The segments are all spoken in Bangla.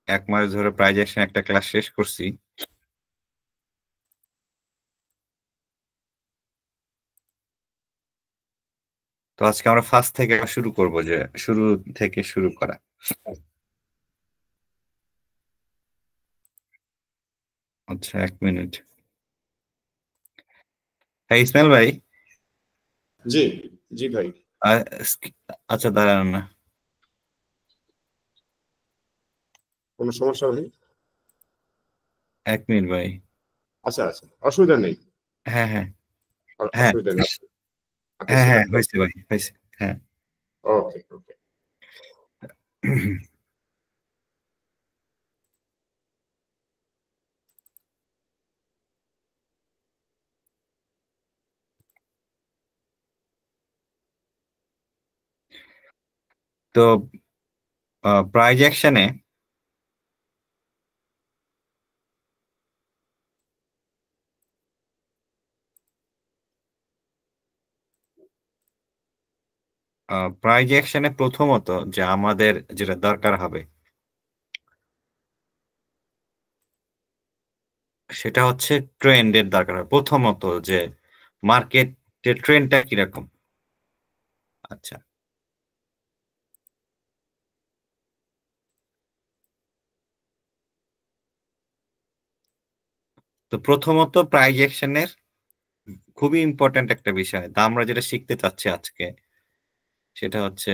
1 মাস ধরে প্রাইজ অ্যাকশন একটা ক্লাস শেষ করছি। তো আজকে আমরা ফার্স্ট থেকে শুরু করব, যে শুরু থেকে শুরু করা। আচ্ছা, 1 মিনিট। হ্যাঁ ইসমাইল ভাই। জি জি ভাই। আচ্ছা দাঁড়ান না। কোনো সমস্যা নেই। 1 মিনিট ভাই। আচ্ছা আচ্ছা, অসুবিধা নেই। হ্যাঁ হ্যাঁ হ্যাঁ অসুবিধা নেই, আপনি হ্যাঁ সেটা হ্যাঁ করেন। হয়েছে ভাই, হয়েছে। হ্যাঁ। ওকে ওকে। তো প্রাইজ অ্যাকশনে প্রাইজ অ্যাকশনে প্রথমত যে আমাদের যেটা দরকার হবে সেটা হচ্ছে ট্রেন্ডের দরকার হবে প্রথমত, যে মার্কেটের ট্রেন্ডটা কিরকম। আচ্ছা, তো প্রথমত প্রাইজ অ্যাকশনের খুবই ইম্পর্ট্যান্ট একটা বিষয়, তা আমরা যেটা শিখতে চাচ্ছি আজকে সেটা হচ্ছে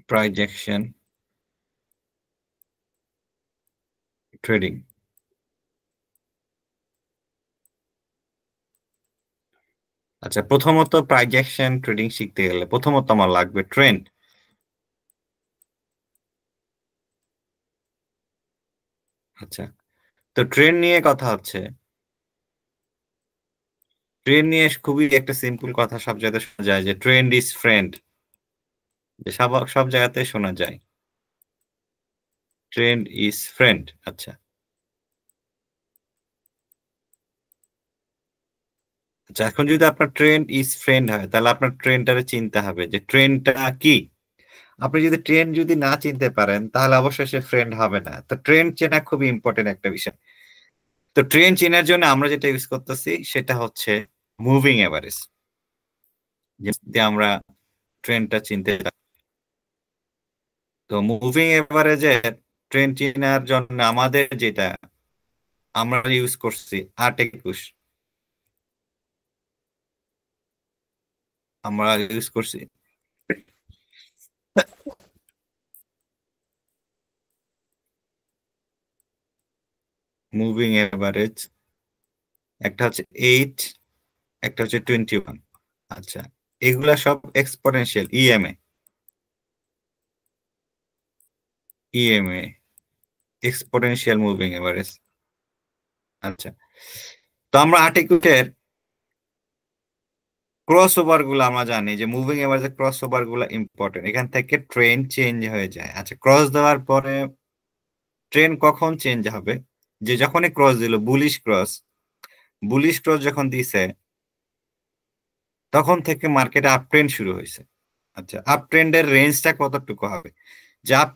প্রাইজ অ্যাকশন ট্রেডিং। আচ্ছা, প্রথমত প্রাইজ অ্যাকশন ট্রেডিং শিখতে গেলে প্রথমত আমার লাগবে ট্রেন্ড। আচ্ছা, তো ট্রেন্ড নিয়ে কথা হচ্ছে। ট্রেন্ড নিয়ে খুবই একটা সিম্পল কথা সব জায়গায় শোনা যায়, যে ট্রেন্ড ইজ ফ্রেন্ড, যে সব সব জায়গাতে শোনা যায় ট্রেন্ড ইজ ফ্রেন্ড। আচ্ছা আচ্ছা, এখন যদি আপনার ট্রেন্ড ইজ ফ্রেন্ড হয় তাহলে আপনার ট্রেন্ডটারে চিনতে হবে যে ট্রেন্ডটা কি। আপনি যদি ট্রেন্ড যদি না চিনতে পারেন তাহলে অবশ্যই সে ফ্রেন্ড হবে না। তো ট্রেন্ড চেনা খুবই ইম্পর্টেন্ট একটা বিষয়। তো ট্রেন্ড চেনার জন্য আমরা যেটা ইউজ করতেছি সেটা হচ্ছে মুভিং এভারেজ, যে আমরা ট্রেন্ডটা চিনতে পারি। তো মুভিং এভারেজে ট্রেন্ড চেনার জন্য আমাদের যেটা আমরা ইউজ করছি 8-21, আমরা ইউজ করছি মুভিং এভারেজ। একটা হচ্ছে 8, একটা হচ্ছে 21। আচ্ছা, এগুলা সব exponential EMA. EMA exponential moving average. আচ্ছা, তো আমরা 8-21-এর ক্রস ওভার গুলো আমরা জানি যে মুভিং এভারেজের ক্রস ওভার গুলো ইম্পর্টেন্ট, এখান থেকে ট্রেন্ড চেঞ্জ হয়ে যায়। আচ্ছা, ক্রস দেওয়ার পরে ট্রেন্ড কখন চেঞ্জ হবে, যে যখনই ক্রস দিল বুলিশ ক্রস, বুলিশ ক্রস যখন দিছে তখন থেকে মার্কেটে আপ ট্রেন্ড শুরু হয়েছে। আচ্ছা, আপ ট্রেন্ডের রেঞ্জটা কতটুকু হবে, যে আপ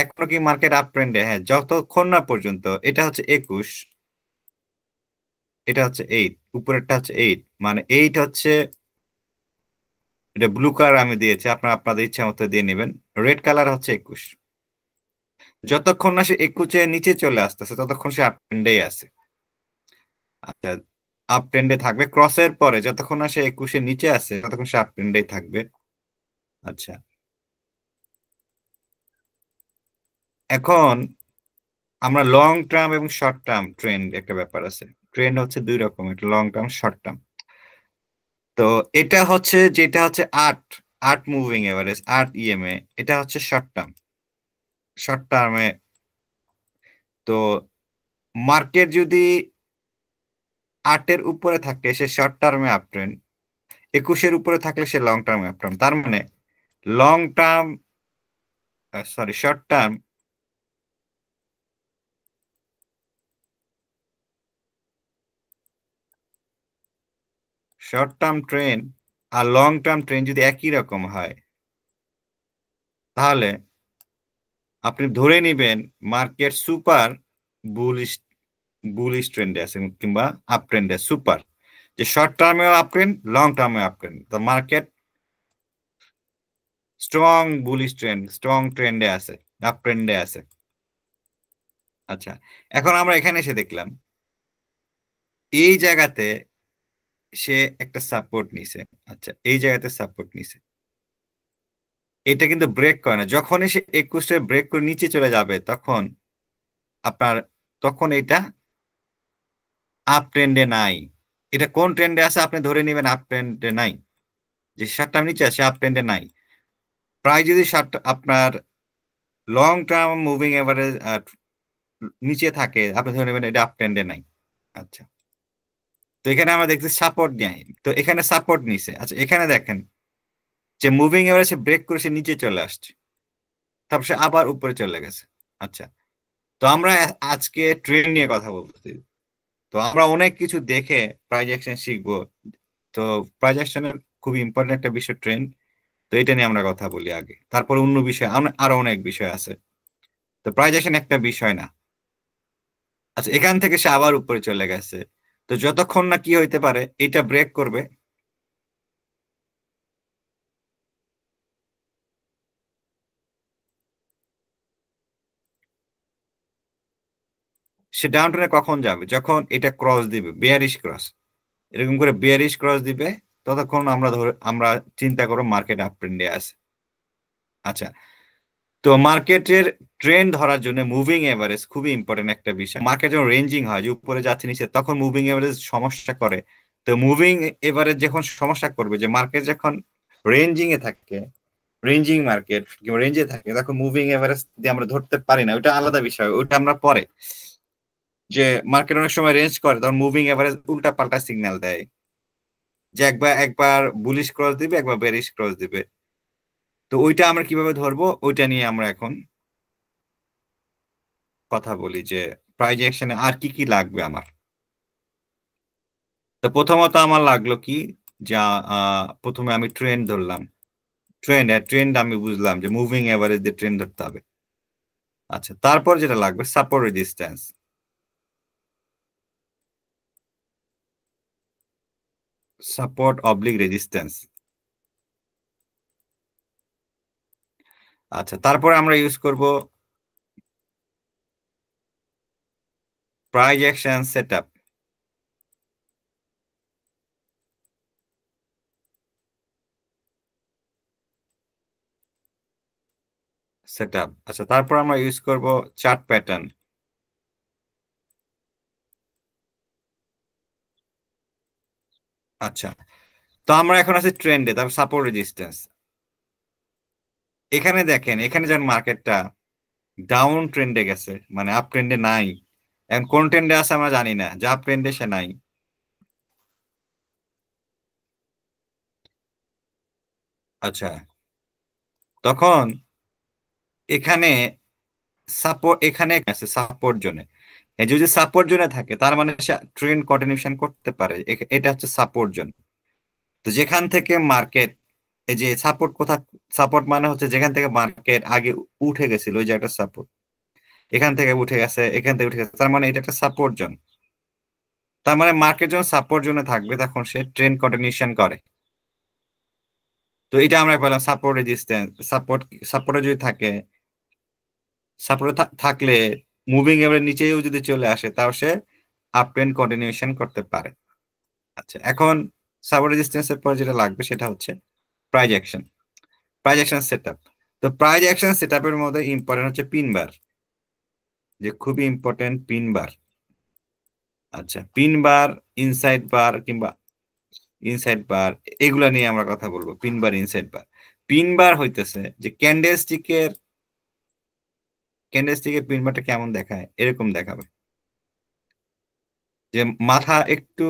এখনো কি মার্কেট আপ ট্রেন্ডে, হ্যাঁ যতক্ষণ না পর্যন্ত এটা হচ্ছে 21, এটা হচ্ছে 8, উপরেরটা হচ্ছে 8, মানে 8 হচ্ছে, এটা ব্লু কালার আমি দিয়েছি, আপনারা আপনাদের ইচ্ছা মতো দিয়ে নেবেন। রেড কালার হচ্ছে 21। যতক্ষণ না সে 21-এর নিচে চলে আসতেছে ততক্ষণ সে আপ ট্রেন্ডেই আছে। আচ্ছা, আপ ট্রেন্ডে থাকবে ক্রসের পরে, যতক্ষণ না সে 21-এর নিচে আছে ততক্ষণ সে আপ ট্রেন্ডেই থাকবে। আচ্ছা, এখন আমরা লং টার্ম এবং শর্ট টার্ম ট্রেন্ড একটা ব্যাপার আছে। ট্রেন্ড হচ্ছে দুই রকম, একটা লং টার্ম শর্ট টার্ম। তো এটা হচ্ছে যেটা হচ্ছে আট আট মুভিং এভারেজ 8 ইএমএ, এটা হচ্ছে শর্ট টার্ম। শর্ট টার্মে তো মার্কেট যদি 8-এর উপরে থাকে সে শর্ট টার্মে আপ ট্রেন্ড, 21-এর উপরে থাকলে সে লং টার্মে আপ ট্রেন্ড। তার মানে long term, sorry short term, short term trend আর লং টার্ম ট্রেন্ড যদি একই রকম হয়, তাহলে আপনি ধরে নিবেন মার্কেট সুপার বুলিশ বুলিশ ট্রেন্ডে আছে কিংবা আপ ট্রেন্ডে সুপার, যে শর্ট টার্মেও আপ ট্রেন্ড, লং টার্মেও আপ ট্রেন্ড। তো market strong bullish trend, strong ট্রেন্ডে আছে, আপ ট্রেন্ডে আছে। আচ্ছা, এখন আমরা এখানে এসে দেখলাম এই জায়গাতে সে একটা সাপোর্ট নিছে। আচ্ছা, এই জায়গাতে সাপোর্ট নিছে, এটা কিন্তু ব্রেক করে না। যখনই সে 21-এ ব্রেক করে নিচে চলে যাবে তখন আপনার, তখন এটা আপ ট্রেন্ডে নাই। এটা কোন ট্রেন্ডে আছে আপনি ধরে নেবেন আপ ট্রেন্ডে নাই, যে শার্ট টার্ম নিচে আছে আপ ট্রেন্ডে নাই। প্রায় যদি শার্ট আপনার লং টার্ম মুভিং এভারেজ নিচে থাকে, আপনি ধরে নেবেন এটা আপ ট্রেন্ডে নাই। আচ্ছা, তো এখানে আমরা দেখছি সাপোর্ট নেই, তো এখানে সাপোর্ট নিছে। আচ্ছা, এখানে দেখেন যে মুভিং এভারেজ ব্রেক করে সে নিচে চলে আসছে, তারপর সে আবার উপরে চলে গেছে। আচ্ছা, তো আমরা আজকে ট্রেন্ড নিয়ে কথা বলতেছি। তো আমরা অনেক কিছু দেখে প্রাইস অ্যাকশন শিখবো। তো প্রাইস অ্যাকশনের খুব ইম্পর্টেন্ট একটা বিষয় ট্রেন্ড। তো এটা নিয়ে আমরা কথা বলি আগে, তারপর অন্য বিষয়, আরো অনেক বিষয় আছে। তো প্রাইস অ্যাকশন একটা বিষয় না। আচ্ছা, এখান থেকে সে আবার উপরে চলে গেছে, তো যতক্ষণ না কি হইতে পারে এটা ব্রেক করবে, সে ডাউন ট্রেনে কখন যাবে, যখন এটা ক্রস দিবে, বেয়ারিশ ক্রস, এরকম করে বেয়ারিশ ক্রস দিবে, ততক্ষণ আমরা চিন্তা করো মার্কেট আপ ট্রেন্ডে আছে। আচ্ছা, তো মার্কেটের ট্রেন্ড ধরার জন্য মুভিং এভারেজ খুবই ইম্পর্টেন্ট একটা বিষয়। মার্কেট যখন রেঞ্জিং হয়, যে উপরে যাচ্ছে নিচে, তখন মুভিং এভারেজ সমস্যা করে। তো মুভিং এভারেজ যখন সমস্যা করবে, যে মার্কেট যখন রেঞ্জিং এ থাকে, রেঞ্জিং মার্কেট কিংবা রেঞ্জে থাকে, তখন মুভিং এভারেজ দিয়ে আমরা ধরতে পারি না, ওটা আলাদা বিষয়, ওটা আমরা পরে। যে মার্কেট অনেক সময় রেঞ্জ করে, তখন মুভিং এভারেজ উল্টা পাল্টা সিগন্যাল দেয়, যে একবার একবার বুলিশ ক্রস দিবে, একবার বেরিশ ক্রস দিবে। তো ওইটা আমরা কিভাবে ধরবো, ওইটা নিয়ে আমরা এখন কথা বলি, যে প্রাইজ অ্যাকশনে আর কি কি লাগবে আমার। তো প্রথমত আমার লাগলো কি, যা প্রথমে আমি ট্রেন্ড ধরলাম। ট্রেন্ড আমি বুঝলাম যে মুভিং এভারেজ দিয়ে ট্রেন্ড ধরতে হবে। আচ্ছা, তারপর যেটা লাগবে support resistance, support oblique resistance. আচ্ছা, তারপরে আমরা ইউজ করব প্রাইজ অ্যাকশন সেটআপ। সেটআপ, আচ্ছা, তারপর আমরা ইউজ করব চার্ট প্যাটার্ন। আচ্ছা, তো আমরা এখন আছি ট্রেন্ডে, তারপর সাপোর্ট রেজিস্ট্যান্স। এখানে দেখেন, এখানে যেন মার্কেটটা ডাউন ট্রেন্ডে গেছে, মানে আপ ট্রেন্ডে নাই। এখন কোন ট্রেন্ডে আছে আমরা জানি না, যে আপ ট্রেন্ডে সে নাই। আচ্ছা, তখন এখানে সাপোর্ট, এখানে আছে সাপোর্ট জোনে, যদি সাপোর্ট জোনে থাকে তার মানে সে ট্রেন্ড কন্টিনিউশন করতে পারে, এটা হচ্ছে সাপোর্ট জোন। তো যেখান থেকে মার্কেট, এই যে সাপোর্ট কোথা, সাপোর্ট মানে হচ্ছে যেখান থেকে মার্কেট আগে উঠে গেছিল, ওই যে একটা সাপোর্ট, এখান থেকে উঠে গেছে, এখান থেকে উঠে গেছে, তার মানে এটা একটা সাপোর্ট জোন। তার মানে মার্কেট যখন সাপোর্ট জোনে থাকবে তখন সে ট্রেন্ড কন্টিনিউশন করে। তো এটা আমরা পেলাম সাপোর্ট রেজিস্ট্যান্স। সাপোর্টে যদি থাকে, সাপোর্টে থাকলে মুভিং এভারেজ নিচেও যদি চলে আসে, তাও সে আপ ট্রেন্ড কন্টিনিউশন করতে পারে। আচ্ছা, এখন সাপোর্ট রেজিস্ট্যান্সের পর যেটা লাগবে সেটা হচ্ছে prize action, prize action setup. তো প্রাইজ অ্যাকশন সেটআপের মধ্যে ইম্পর্টেন্ট হচ্ছে পিন বার, যে খুবই ইম্পর্টেন্ট পিন বার। আচ্ছা, পিন বার, ইনসাইড বার কিংবা ইনসাইড বার, এগুলা নিয়ে আমরা কথা বলবো। পিন বার, ইনসাইড বার। পিন বার হইতেছে যে ক্যান্ডেলস্টিকের পিন বারটা কেমন দেখায়, এরকম দেখাবে, যে মাথা একটু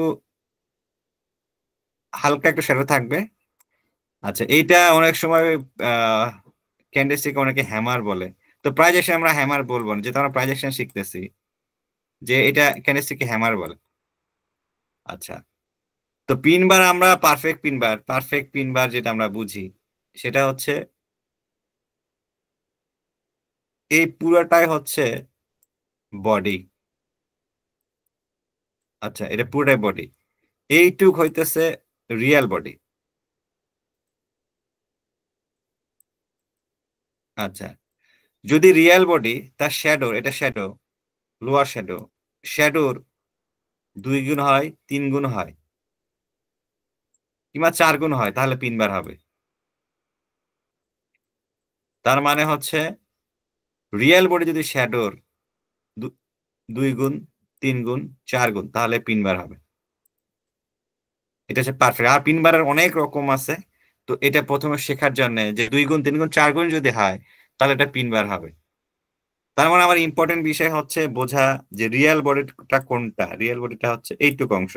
হালকা একটু শ্যাডো থাকবে। আচ্ছা, এইটা অনেক সময় ক্যান্ডেলস্টিক অনেকে হ্যামার বলে। তো প্রাইজ অ্যাকশন আমরা হ্যামার বলবো না, যেহেতু আমরা প্রাইজ অ্যাকশন শিখতেছি, যে এটা ক্যান্ডেলস্টিককে হ্যামার বলে। আচ্ছা, তো পিন বার আমরা পারফেক্ট পিন বার যেটা আমরা বুঝি সেটা হচ্ছে এই পুরোটাই হচ্ছে বডি। আচ্ছা, এটা পুরোটাই বডি, এইটুক হইতেছে রিয়েল বডি। আচ্ছা, যদি রিয়েল বডি তার শ্যাডো, এটা শ্যাডো, লোয়ার শ্যাডো, শ্যাডোর 2 গুণ হয়, 3 গুণ হয়, কিংবা 4 গুণ হয়, তাহলে পিন বার হবে। তার মানে হচ্ছে রিয়েল বডি যদি শ্যাডোর 2 গুণ, 3 গুণ, 4 গুণ, তাহলে পিন বার হবে। এটা হচ্ছে পারফেক্ট। আর পিন বারের অনেক রকম আছে, তো এটা প্রথমে শেখার জন্য যে 2 গুণ, 3 গুণ, 4 গুণ যদি হয় তাহলে এটা পিন বার হবে। তার মানে আমার ইম্পর্টেন্ট বিষয় হচ্ছে বোঝা যে রিয়েল বডিটা কোনটা। রিয়েল বডিটা হচ্ছে এইটুক অংশ,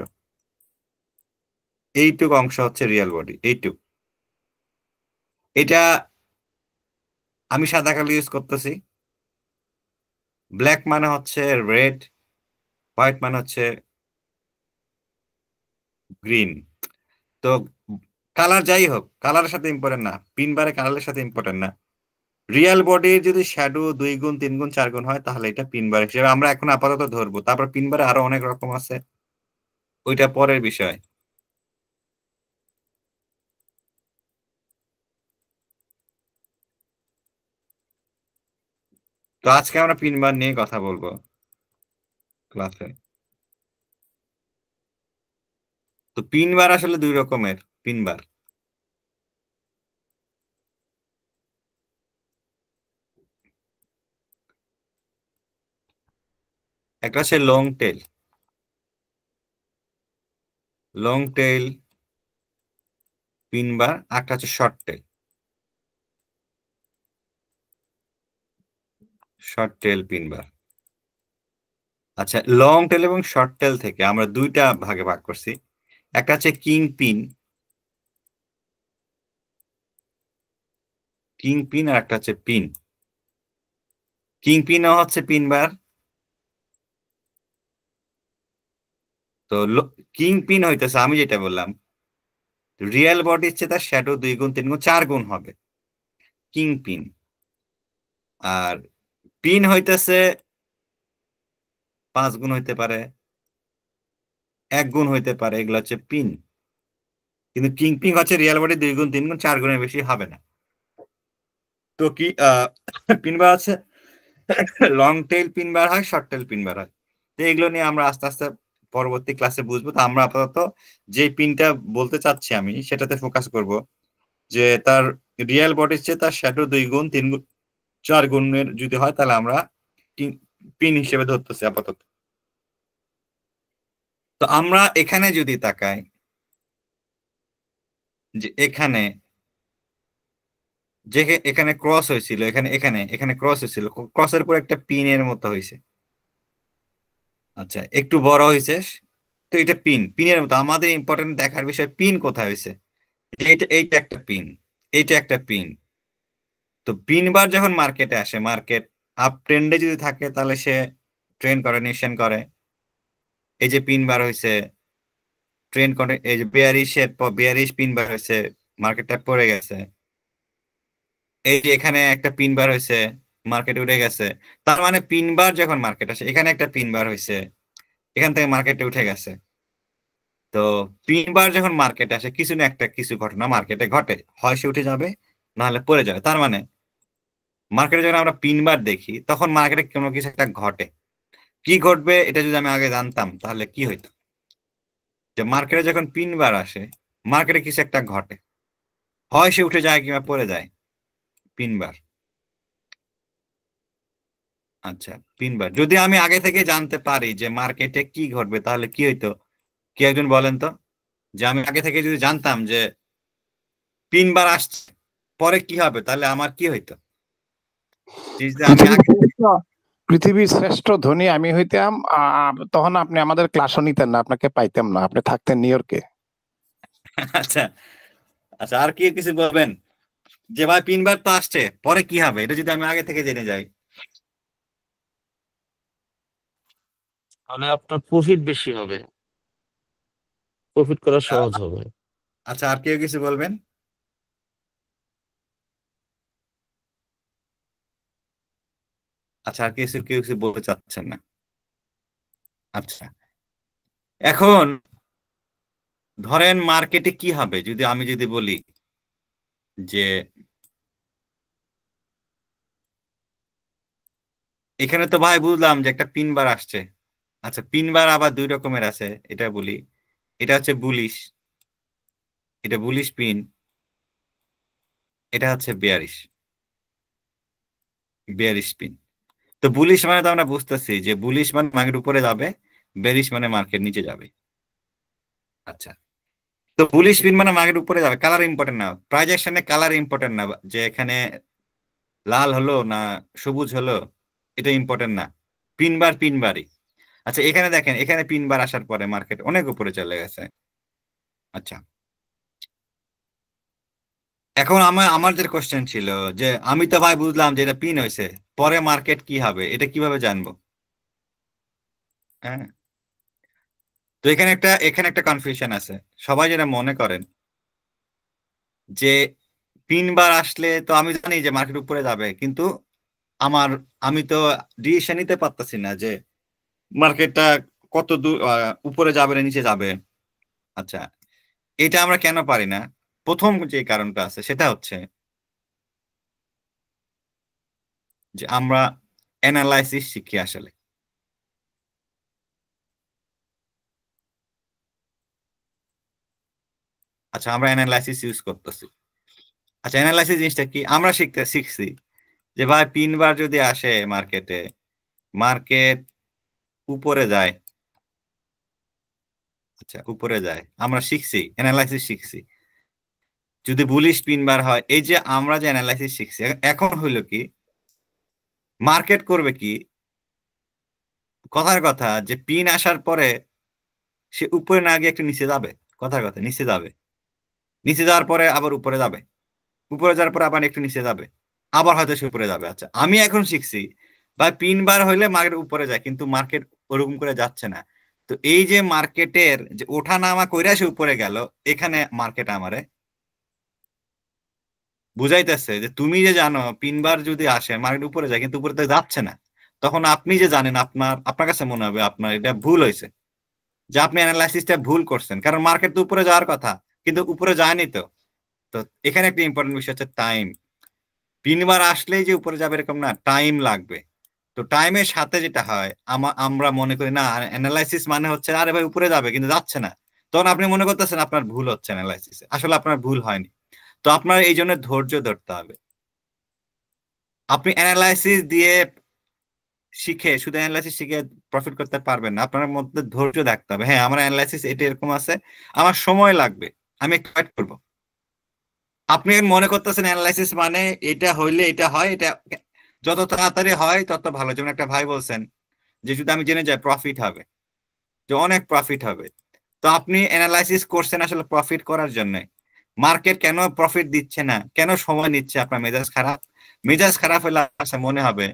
এইটুক অংশ হচ্ছে রিয়েল বডি, এইটুক। এটা আমি সাদা কালো ইউজ করতেছি। ব্ল্যাক মানে হচ্ছে রেড, হোয়াইট মানে হচ্ছে গ্রিন। তো কালার যাই হোক, কালারের সাথে ইম্পর্টেন্ট না, পিন বারে কালারের সাথে ইম্পর্টেন্ট না। রিয়েল বডির যদি শ্যাডো 2 গুণ, 3 গুণ, 4 গুণ হয় তাহলে এটা পিন বার হিসেবে আমরা এখন আপাতত ধরবো। তারপর পিন বারে আরো অনেক রকম আছে, ওইটা পরের বিষয়। তো আজকে আমরা পিন বার নিয়ে কথা বলবো ক্লাসে। তো পিন বার আসলে 2 রকমের পিন বার। একটা হচ্ছে long tail, long tail pin bar, একটা হচ্ছে short tail, short tail pin bar. আচ্ছা, লং টেল এবং শর্ট টেল থেকে আমরা দুইটা ভাগে ভাগ করছি। একটা হচ্ছে কিং পিন, কিং পিন, আর একটা হচ্ছে পিন। কিং পিনও হচ্ছে পিন বার। তো কিং পিন হইতেছে আমি যেটা বললাম, রিয়েল বডি হচ্ছে তার শ্যাডো 2 গুণ, 3 গুণ, 4 গুণ হবে, কিং পিন। আর পিন হইতেছে 5 গুণ হইতে পারে, 1 গুণ হইতে পারে, এগুলো হচ্ছে পিন। কিন্তু কিং পিন হচ্ছে রিয়েল বডি 2 গুণ, 3 গুণ, 4 গুণের বেশি হবে না। তো কি পিন বার আছে, লং টেল পিন বার হয়, শর্ট টেল পিন বার হয়। তো এগুলো নিয়ে আমরা আস্তে আস্তে পরবর্তী ক্লাসে বুঝবো। তো আমরা আপাতত যে পিনটা বলতে চাচ্ছি আমি সেটাতে ফোকাস করব, যে তার রিয়েল বডির চেয়ে তার শ্যাডো 2 গুণ, 3 গুণ, 4 গুণের যদি হয় তাহলে আমরা পিন হিসেবে ধরতেছি আপাতত। তো আমরা এখানে যদি তাকাই, যে এখানে যে এখানে ক্রস হয়েছিল, এখানে এখানে এখানে ক্রস হয়েছিল, ক্রসের পর একটা পিনের মতো হয়েছে। আচ্ছা, একটু বড় হয়েছে, তো এটা পিন, পিনের মতো। আমাদের ইম্পর্টেন্ট দেখার বিষয় পিন কোথায় হয়েছে। এইটা, এইটা একটা পিন, এইটা একটা পিন। তো পিন বার যখন মার্কেটে আসে, মার্কেট আপ ট্রেন্ডে যদি থাকে তাহলে সে ট্রেন্ড করে, নিশন করে। এই যে পিন বার হয়েছে, ট্রেন্ড করে। এই যে বেয়ারিশের পর বেয়ারিশ পিন বার হয়েছে, মার্কেটটা পড়ে গেছে। এই যে এখানে একটা পিন বার হয়েছে, মার্কেট উঠে গেছে। তার মানে পিন বার যখন মার্কেট আসে, এখানে একটা পিন বার হয়েছে, এখান থেকে মার্কেটে উঠে গেছে। তো পিন বার যখন মার্কেটে আসে, কিছু না একটা কিছু ঘটনা মার্কেটে ঘটে, হয় সে উঠে যাবে, নাহলে পড়ে যাবে। তার মানে মার্কেটে যখন আমরা পিন বার দেখি তখন মার্কেটে কোনো কিছু একটা ঘটে। কি ঘটবে এটা যদি আমি আগে জানতাম তাহলে কি হইতো, যে মার্কেটে যখন পিন বার আসে মার্কেটে কিছু একটা ঘটে, হয় সে উঠে যায় কিংবা পড়ে যায়, পিন বার। আচ্ছা, পিন বার যদি আমি আগে থেকে জানতে পারি যে মার্কেটে কি ঘটবে তাহলে কি হইতো, কি একজন বলেন তো। যে আমি আগে থেকে যদি জানতাম যে পিন বার আসছে, পরে কি হবে, তাহলে আমার কি হইতো। যে আমি পৃথিবীর আগে, শ্রেষ্ঠ পৃথিবীর শ্রেষ্ঠ ধনী আমি হইতাম, তখন আপনি আমাদের ক্লাসও নিতেন না, আপনাকে পাইতাম না, আপনি থাকতেন নিউ ইয়র্কে। আচ্ছা, আচ্ছা, আর কি কিছু বলবেন, যে ভাই পিন বার তো আসছে, পরে কি হবে, এটা যদি আমি আগে থেকে জেনে যাই। তাহলে আপনার প্রফিট বেশি হবে। প্রফিট করা সহজ হবে। আচ্ছা, আর কেউ কিছু বলবেন? আচ্ছা, আর কেউ কিছু বলতে চাচ্ছেন না? আচ্ছা, এখন ধরেন মার্কেটে কি হবে যদি আমি বলি যে এখানে তো ভাই বুঝলাম যে একটা পিন বার আসছে। আচ্ছা, পিন বার আবার দুই রকমের আছে, এটা বলি। এটা হচ্ছে বুলিশ, এটা বুলিশ পিন, এটা হচ্ছে বেয়ারিশ, বেয়ারিশ পিন। তো বুলিশ মানে তো আমরা বুঝতেছি যে বুলিশ মানে মার্কেট উপরে যাবে, বেয়ারিশ মানে মার্কেট নিচে যাবে। আচ্ছা, তো বুলিশ পিন মানে মার্কেট উপরে যাবে, কালার ইম্পর্টেন্ট না, প্রাইস অ্যাকশনে কালার ইম্পর্টেন্ট না, যে এখানে লাল হলো না সবুজ হলো এটা ইম্পর্টেন্ট না, পিন বার পিন বারই। আচ্ছা, এখানে দেখেন, এখানে পিন বার আসার পরে মার্কেট অনেক উপরে চলে গেছে। আচ্ছা, এখন আমার যে কোশ্চেন ছিল যে আমি তো ভাই বুঝলাম যে এটা পিন হয়েছে, পরে মার্কেট কি হবে এটা কিভাবে জানবো? হ্যাঁ, তো এখানে একটা কনফিউশন আছে। সবাই যেটা মনে করেন যে পিন বার আসলে তো আমি জানি যে মার্কেট উপরে যাবে, কিন্তু আমি তো ডিসিশন নিতে পারতেছি না যে মার্কেটটা কত দূর উপরে যাবে না নিচে যাবে। আচ্ছা, এটা আমরা কেন পারি না? প্রথম যে কারণটা আছে সেটা হচ্ছে যে আমরা অ্যানালাইসিস শিখি আসলে। আচ্ছা, আমরা অ্যানালাইসিস ইউজ করতেছি। আচ্ছা, অ্যানালাইসিস জিনিসটা কি আমরা শিখছি যে ভাই পিন বার যদি আসে মার্কেটে, মার্কেট উপরে যায়। আচ্ছা, উপরে যায়, আমরা শিখছি অ্যানালাইসিস শিখছি। যদি বুলিশ পিন বার হয়, এই যে আমরা যে অ্যানালাইসিস শিখছি, এখন হইলো কি মার্কেট করবে কি, কথার কথা যে পিন আসার পরে সে উপরে না গিয়ে একটু নিচে যাবে, কথার কথা নিচে যাবে, নিচে যাওয়ার পরে আবার উপরে যাবে, উপরে যাওয়ার পরে আবার একটু নিচে যাবে, আবার হয়তো সে উপরে যাবে। আচ্ছা, আমি এখন শিখছি বা পিন বার হইলে মার্কেট উপরে যায়, কিন্তু মার্কেট ওরকম করে যাচ্ছে না। তো এই যে মার্কেটের যে ওঠা নামা কইরা সে উপরে গেল, এখানে মার্কেট আমারে বুঝাইতেছে যে তুমি যে জানো পিন বার যদি আসে মার্কেট উপরে যায় কিন্তু উপরে তো যাচ্ছে না, তখন আপনি যে জানেন আপনার কাছে মনে হবে আপনার এটা ভুল হয়েছে, যে আপনি অ্যানালাইসিসটা ভুল করছেন, কারণ মার্কেট তো উপরে যাওয়ার কথা কিন্তু উপরে যায়নি। তো তো এখানে একটা ইম্পর্টেন্ট বিষয় হচ্ছে টাইম। তিনবার আসলেই যে উপরে যাবে এরকম না, টাইম লাগবে। তো টাইমের সাথে যেটা হয় আমরা মনে করি না অ্যানালাইসিস মানে হচ্ছে আরে ভাই উপরে যাবে কিন্তু যাচ্ছে না, তখন আপনি মনে করতেছেন আপনার ভুল হচ্ছে অ্যানালাইসিসে, আসলে আপনার ভুল হয়নি। তো আপনার এই জন্য ধৈর্য ধরতে হবে। আপনি অ্যানালাইসিস দিয়ে শুধু অ্যানালাইসিস শিখে প্রফিট করতে পারবেন না, আপনার মধ্যে ধৈর্য থাকতে হবে। হ্যাঁ, আমার অ্যানালাইসিস এটা এরকম আছে, আমার সময় লাগবে, আমি একটু ওয়েট করবো। আপনি মনে করতেছেন অ্যানালাইসিস মানে এটা হইলে এটা হয়, এটা যত তাড়াতাড়ি হয় তত ভালো। যেমন একটা ভাই বলছেন যে যদি আমি জেনে যাই প্রফিট হবে, যে অনেক প্রফিট হবে, তো আপনি অ্যানালাইসিস করছেন আসলে প্রফিট করার জন্য। মার্কেট কেন প্রফিট দিচ্ছে না, কেন সময় নিচ্ছে? আপনার মেজাজ খারাপ, মেজাজ খারাপ হলে আচ্ছা মনে হবে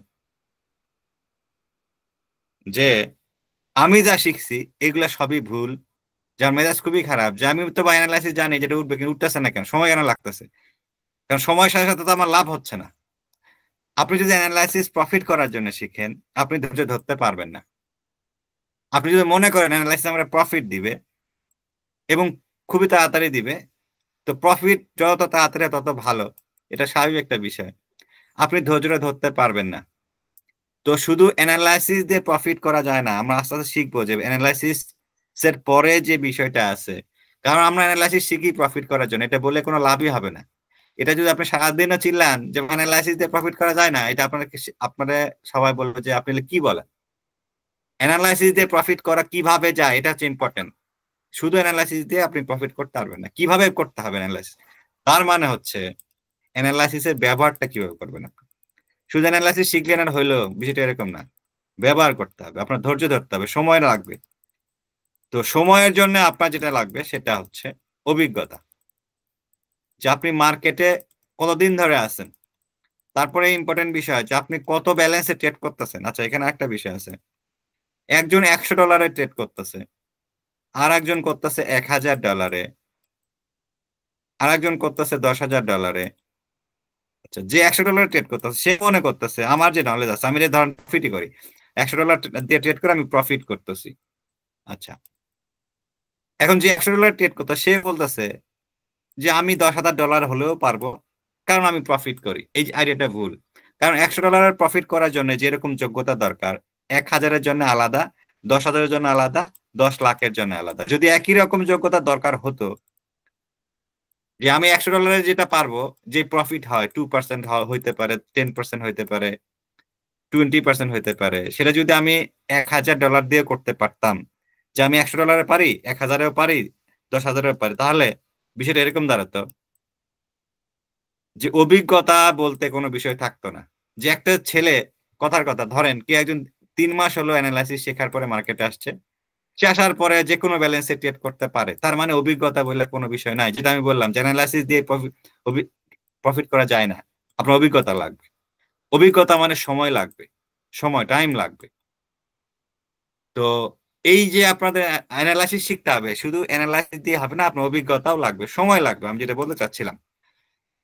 যে আমি যা শিখছি এগুলা সবই ভুল, যার মেজাজ খুবই খারাপ, যে আমি তো বা অ্যানালাইসিস জানি যেটা উঠবে কিন্তু উঠতেছে না কেন, সময় কেন লাগতেছে? কারণ সময়ের সাথে সাথে তো আমার লাভ হচ্ছে না। আপনি যদি অ্যানালাইসিস প্রফিট করার জন্য শিখেন, আপনি ধৈর্য ধরতে পারবেন না। আপনি যদি মনে করেন অ্যানালাইসিস আমরা প্রফিট দিবে এবং খুবই তাড়াতাড়ি দিবে, তো প্রফিট যত তাড়াতাড়ি তত ভালো, এটা স্বাভাবিক একটা বিষয়, আপনি ধৈর্যটা ধরতে পারবেন না। তো শুধু অ্যানালাইসিস দিয়ে প্রফিট করা যায় না, আমরা আস্তে আস্তে শিখবো যে অ্যানালাইসিস এর পরে যে বিষয়টা আছে। কারণ আমরা অ্যানালাইসিস শিখি প্রফিট করার জন্য, এটা বলে কোনো লাভই হবে না। এটা যদি আপনি সারাদিনও চিল্লান যে অ্যানালাইসিস দিয়ে প্রফিট করা যায় না, এটা আপনারা সবাই বলবে যে আপনি কি বলেন। অ্যানালাইসিস দিয়ে প্রফিট করা কিভাবে যায় এটা হচ্ছে ইম্পর্টেন্ট। শুধু অ্যানালাইসিস দিয়ে আপনি প্রফিট করতে পারবেন না, কিভাবে করতে হবে অ্যানালাইসিস, তার মানে হচ্ছে অ্যানালাইসিসের ব্যবহারটা কিভাবে করবেন আপনি। শুধু অ্যানালাইসিস শিখলেন আর হইলো, বিষয়টা এরকম না, ব্যবহার করতে হবে, আপনার ধৈর্য ধরতে হবে, সময় লাগবে। তো সময়ের জন্য আপনার যেটা লাগবে সেটা হচ্ছে অভিজ্ঞতা, যে আপনি মার্কেটে কতদিন ধরে আছেন। তারপরে ইম্পর্টেন্ট বিষয় যে আপনি কত ব্যালেন্সে ট্রেড করতেছেন। আচ্ছা, এখানে একটা বিষয় আছে, একজন $100 ট্রেড করতেছে, আর একজন করতেছে $1000, আর একজন করতেছে $10,000। আচ্ছা, যে $100 ট্রেড করতেছে সে মনে করতেছে আমার যে নলেজ আছে, আমি যে ধরেন প্রফিটই করি, $100 দিয়ে ট্রেড করে আমি প্রফিট করতেছি। আচ্ছা, এখন যে $100 ট্রেড করতে সে বলতেছে যে আমি $10,000 হলেও পারবো, কারণ আমি প্রফিট করি। এই আইডিয়াটা ভুল। কারণ $100 প্রফিট করার জন্য যেরকম যোগ্যতা দরকার, 1000-এর জন্য আলাদা, 10,000-এর জন্য আলাদা, 10 লাখের জন্য আলাদা। যদি একই রকম যোগ্যতা দরকার হতো, যে আমি $100 যেটা পারবো, যে প্রফিট হয় 2% হইতে পারে, 10% হইতে পারে, 20% হইতে পারে, সেটা যদি আমি $1,000 দিয়ে করতে পারতাম, যে আমি $100 পারি, 1000-এও পারি, 10,000-এও পারি, তাহলে বিষয়টা এরকম দাঁড়াতো যে অভিজ্ঞতা বলতে কোনো বিষয় থাকতো না। যে একটা ছেলে, কথার কথা ধরেন কি একজন 3 মাস হলো অ্যানালাইসিস শেখার পরে মার্কেটে আসছে, সে আসার পরে যে কোনো ব্যালেন্সে ট্রেড করতে পারে, তার মানে অভিজ্ঞতা বলে কোনো বিষয় নাই। যেটা আমি বললাম যে অ্যানালাইসিস দিয়ে প্রফিট করা যায় না, আপনার অভিজ্ঞতা লাগবে। অভিজ্ঞতা মানে সময় লাগবে, টাইম লাগবে। তো এই যে আপনাদের অ্যানালাইসিস শিখতে হবে, শুধু অ্যানালাইসিস দিয়ে হবে না, আপনার অভিজ্ঞতাও লাগবে, সময় লাগবে, আমি যেটা বলতে চাচ্ছিলাম।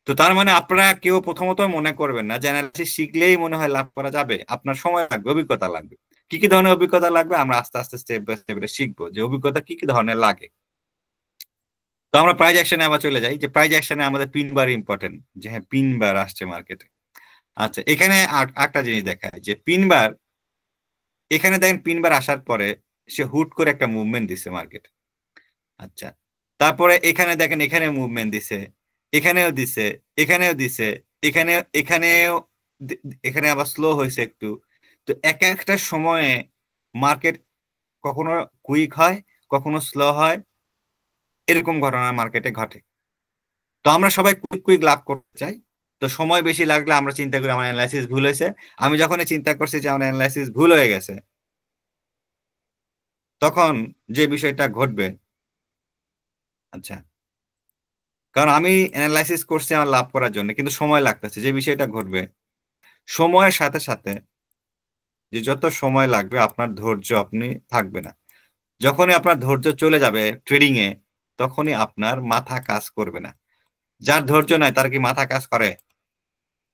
তো তার মানে আপনারা কেউ প্রথমত মনে করবেন না যে অ্যানালাইসিস শিখলেই মনে হয় লাভ করা যাবে। আপনার সময় লাগবে, অভিজ্ঞতা লাগবে। কি কি ধরনের অভিজ্ঞতা লাগবে আমরা আস্তে আস্তে স্টেপ বাই স্টেপ শিখবো, যে অভিজ্ঞতা কি কি ধরনের লাগে। তো আমরা প্রাইজ অ্যাকশনে আবার চলে যাই, যে প্রাইজ অ্যাকশনে আমাদের পিন বার ইম্পর্টেন্ট, যে হ্যাঁ পিন বার আসছে মার্কেটে। আচ্ছা, এখানে একটা জিনিস দেখায় যে পিন বার, এখানে দেখেন পিন বার আসার পরে সে হুট করে একটা মুভমেন্ট দিছে মার্কেট। আচ্ছা, তারপরে এখানে দেখেন এখানে মুভমেন্ট দিছে, এখানেও দিছে, এখানেও দিছে, এখানেও এখানে আবার স্লো হয়েছে একটু। তো এক একটা সময়ে মার্কেট কখনো কুইক হয়, কখনো স্লো হয়, এরকম ঘটনা মার্কেটে ঘটে। তো আমরা সবাই কুইক কুইক লাভ করতে চাই। তো সময় বেশি লাগলে আমরা চিন্তা করি আমার অ্যানালাইসিস ভুল হয়েছে। আমি যখনই চিন্তা করছি যে আমার অ্যানালাইসিস ভুল হয়ে গেছে, তখন যে বিষয়টা ঘটবে, আচ্ছা, কারণ আমি অ্যানালাইসিস করছি আমার লাভ করার জন্য, কিন্তু সময় লাগতেছে, যে বিষয়টা ঘটবে সময়ের সাথে সাথে, যে যত সময় লাগবে আপনার ধৈর্য আপনি থাকবে না। যখনই আপনার ধৈর্য চলে যাবে ট্রেডিং এ, তখনই আপনার মাথা কাজ করবে না। যার ধৈর্য নাই তার কি মাথা কাজ করে?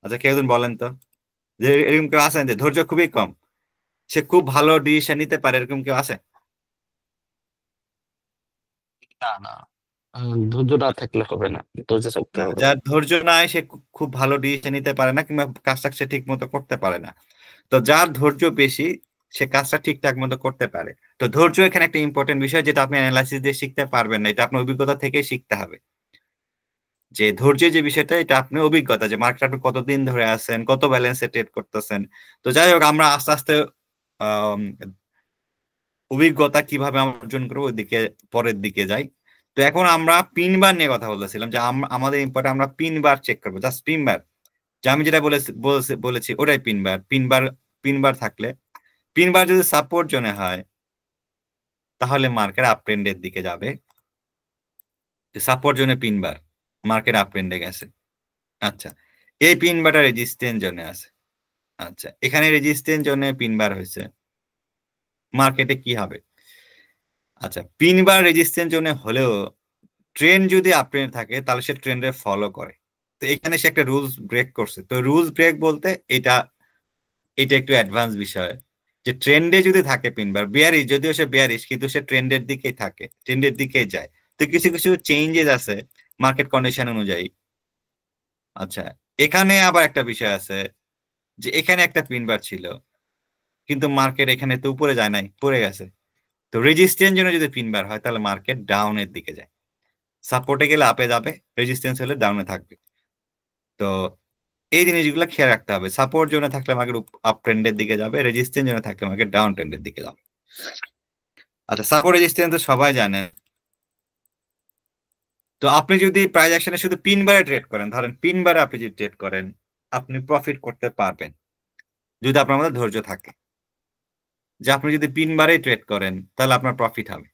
আচ্ছা, কেউ একজন বলেন তো, যে এরকম কেউ আছেন যে ধৈর্য খুবই কম, সে খুব ভালো ডিসিশন নিতে পারে, এরকম কেউ আছে? না না, ধৈর্য না থাকলে হবে না, ধৈর্য থাকতে না, হবে। যার ধৈর্য নাই সে খুব ভালো ডিসিশন নিতে পারে না, কিংবা কাজটা সে ঠিক মতো করতে পারে না। তো যার ধৈর্য বেশি সে কাজটা ঠিকঠাক মতো করতে পারে। তো ধৈর্য এখানে একটা ইম্পর্টেন্ট বিষয়, যেটা আপনি অ্যানালাইসিস দিয়ে শিখতে পারবেন না, এটা আপনার অভিজ্ঞতা থেকেই শিখতে হবে। যে ধৈর্যের যে বিষয়টা, এটা আপনি অভিজ্ঞতা, যে মার্কেট আপনি কতদিন ধরে আছেন, কত ব্যালেন্সে ট্রেড করতেছেন। তো যাই হোক, আমরা আস্তে আস্তে আম, অভিজ্ঞতা কিভাবে আমরা অর্জন করবো ওইদিকে পরের দিকে যাই। তো এখন আমরা পিন বার নিয়ে কথা বলতেছিলাম, যে আমাদের ইম্পর্টেন্ট আমরা পিন বার চেক করবো, জাস্ট পিন বার। যে আমি যেটা বলেছি ওটাই পিন বার। পিন বার থাকলে, পিন বার যদি সাপোর্ট জোনে হয়, তাহলে মার্কেট আপ ট্রেন্ডের দিকে যাবে। সাপোর্ট জোনে পিন বার, মার্কেট আপ ট্রেন্ডে গেছে। আচ্ছা, এই পিন বারটা রেজিস্ট্যান্স জোনে আছে। আচ্ছা, এখানে রেজিস্ট্যান্স জোনে পিন বার হয়েছে, মার্কেটে কি হবে? আচ্ছা, পিন বার রেজিস্ট্যান্স জোনে হলেও ট্রেন্ড যদি আপ ট্রেন্ড থাকে, তাহলে সে ট্রেন্ডে ফলো করে। তো এখানে সে একটা রুলস ব্রেক করছে। তো রুলস ব্রেক বলতে এটা এটা একটু অ্যাডভান্স বিষয়, যে ট্রেন্ডে যদি থাকে পিনবার, বিয়ারিশ যদিও সে বিয়ারিশ, কিন্তু সে ট্রেন্ডের দিকেই থাকে, ট্রেন্ডের দিকেই যায়। তো কিছু কিছু চেঞ্জেস আছে মার্কেট কন্ডিশন অনুযায়ী। আচ্ছা, এখানে আবার একটা বিষয় আছে, যে এখানে একটা পিনবার ছিল, কিন্তু মার্কেট এখানে তো উপরে যায় নাই, পড়ে গেছে। তো রেজিস্ট্যান্স জন্য যদি পিনবার হয়, তাহলে মার্কেট ডাউনের দিকে যায়। সাপোর্টে গেলে আপে যাবে, রেজিস্ট্যান্স হলে ডাউনে থাকবে। তো এই জিনিসগুলো খেয়াল রাখতে হবে। সাপোর্ট জোনে থাকলে মার্কেট আপ ট্রেন্ডের দিকে যাবে, রেজিস্ট্যান্স জোনে থাকলে মার্কেট ডাউন ট্রেন্ডের দিকে যাবে। আচ্ছা, সাপোর্ট রেজিস্ট্যান্স তো সবাই জানে। তো আপনি যদি প্রাইস অ্যাকশনে শুধু পিন বারে ট্রেড করেন, ধরেন পিন বারে আপনি যদি ট্রেড করেন, আপনি প্রফিট করতে পারবেন যদি আপনার মধ্যে ধৈর্য থাকে। যে আপনি যদি পিন বারে ট্রেড করেন, তাহলে আপনার প্রফিট হবে।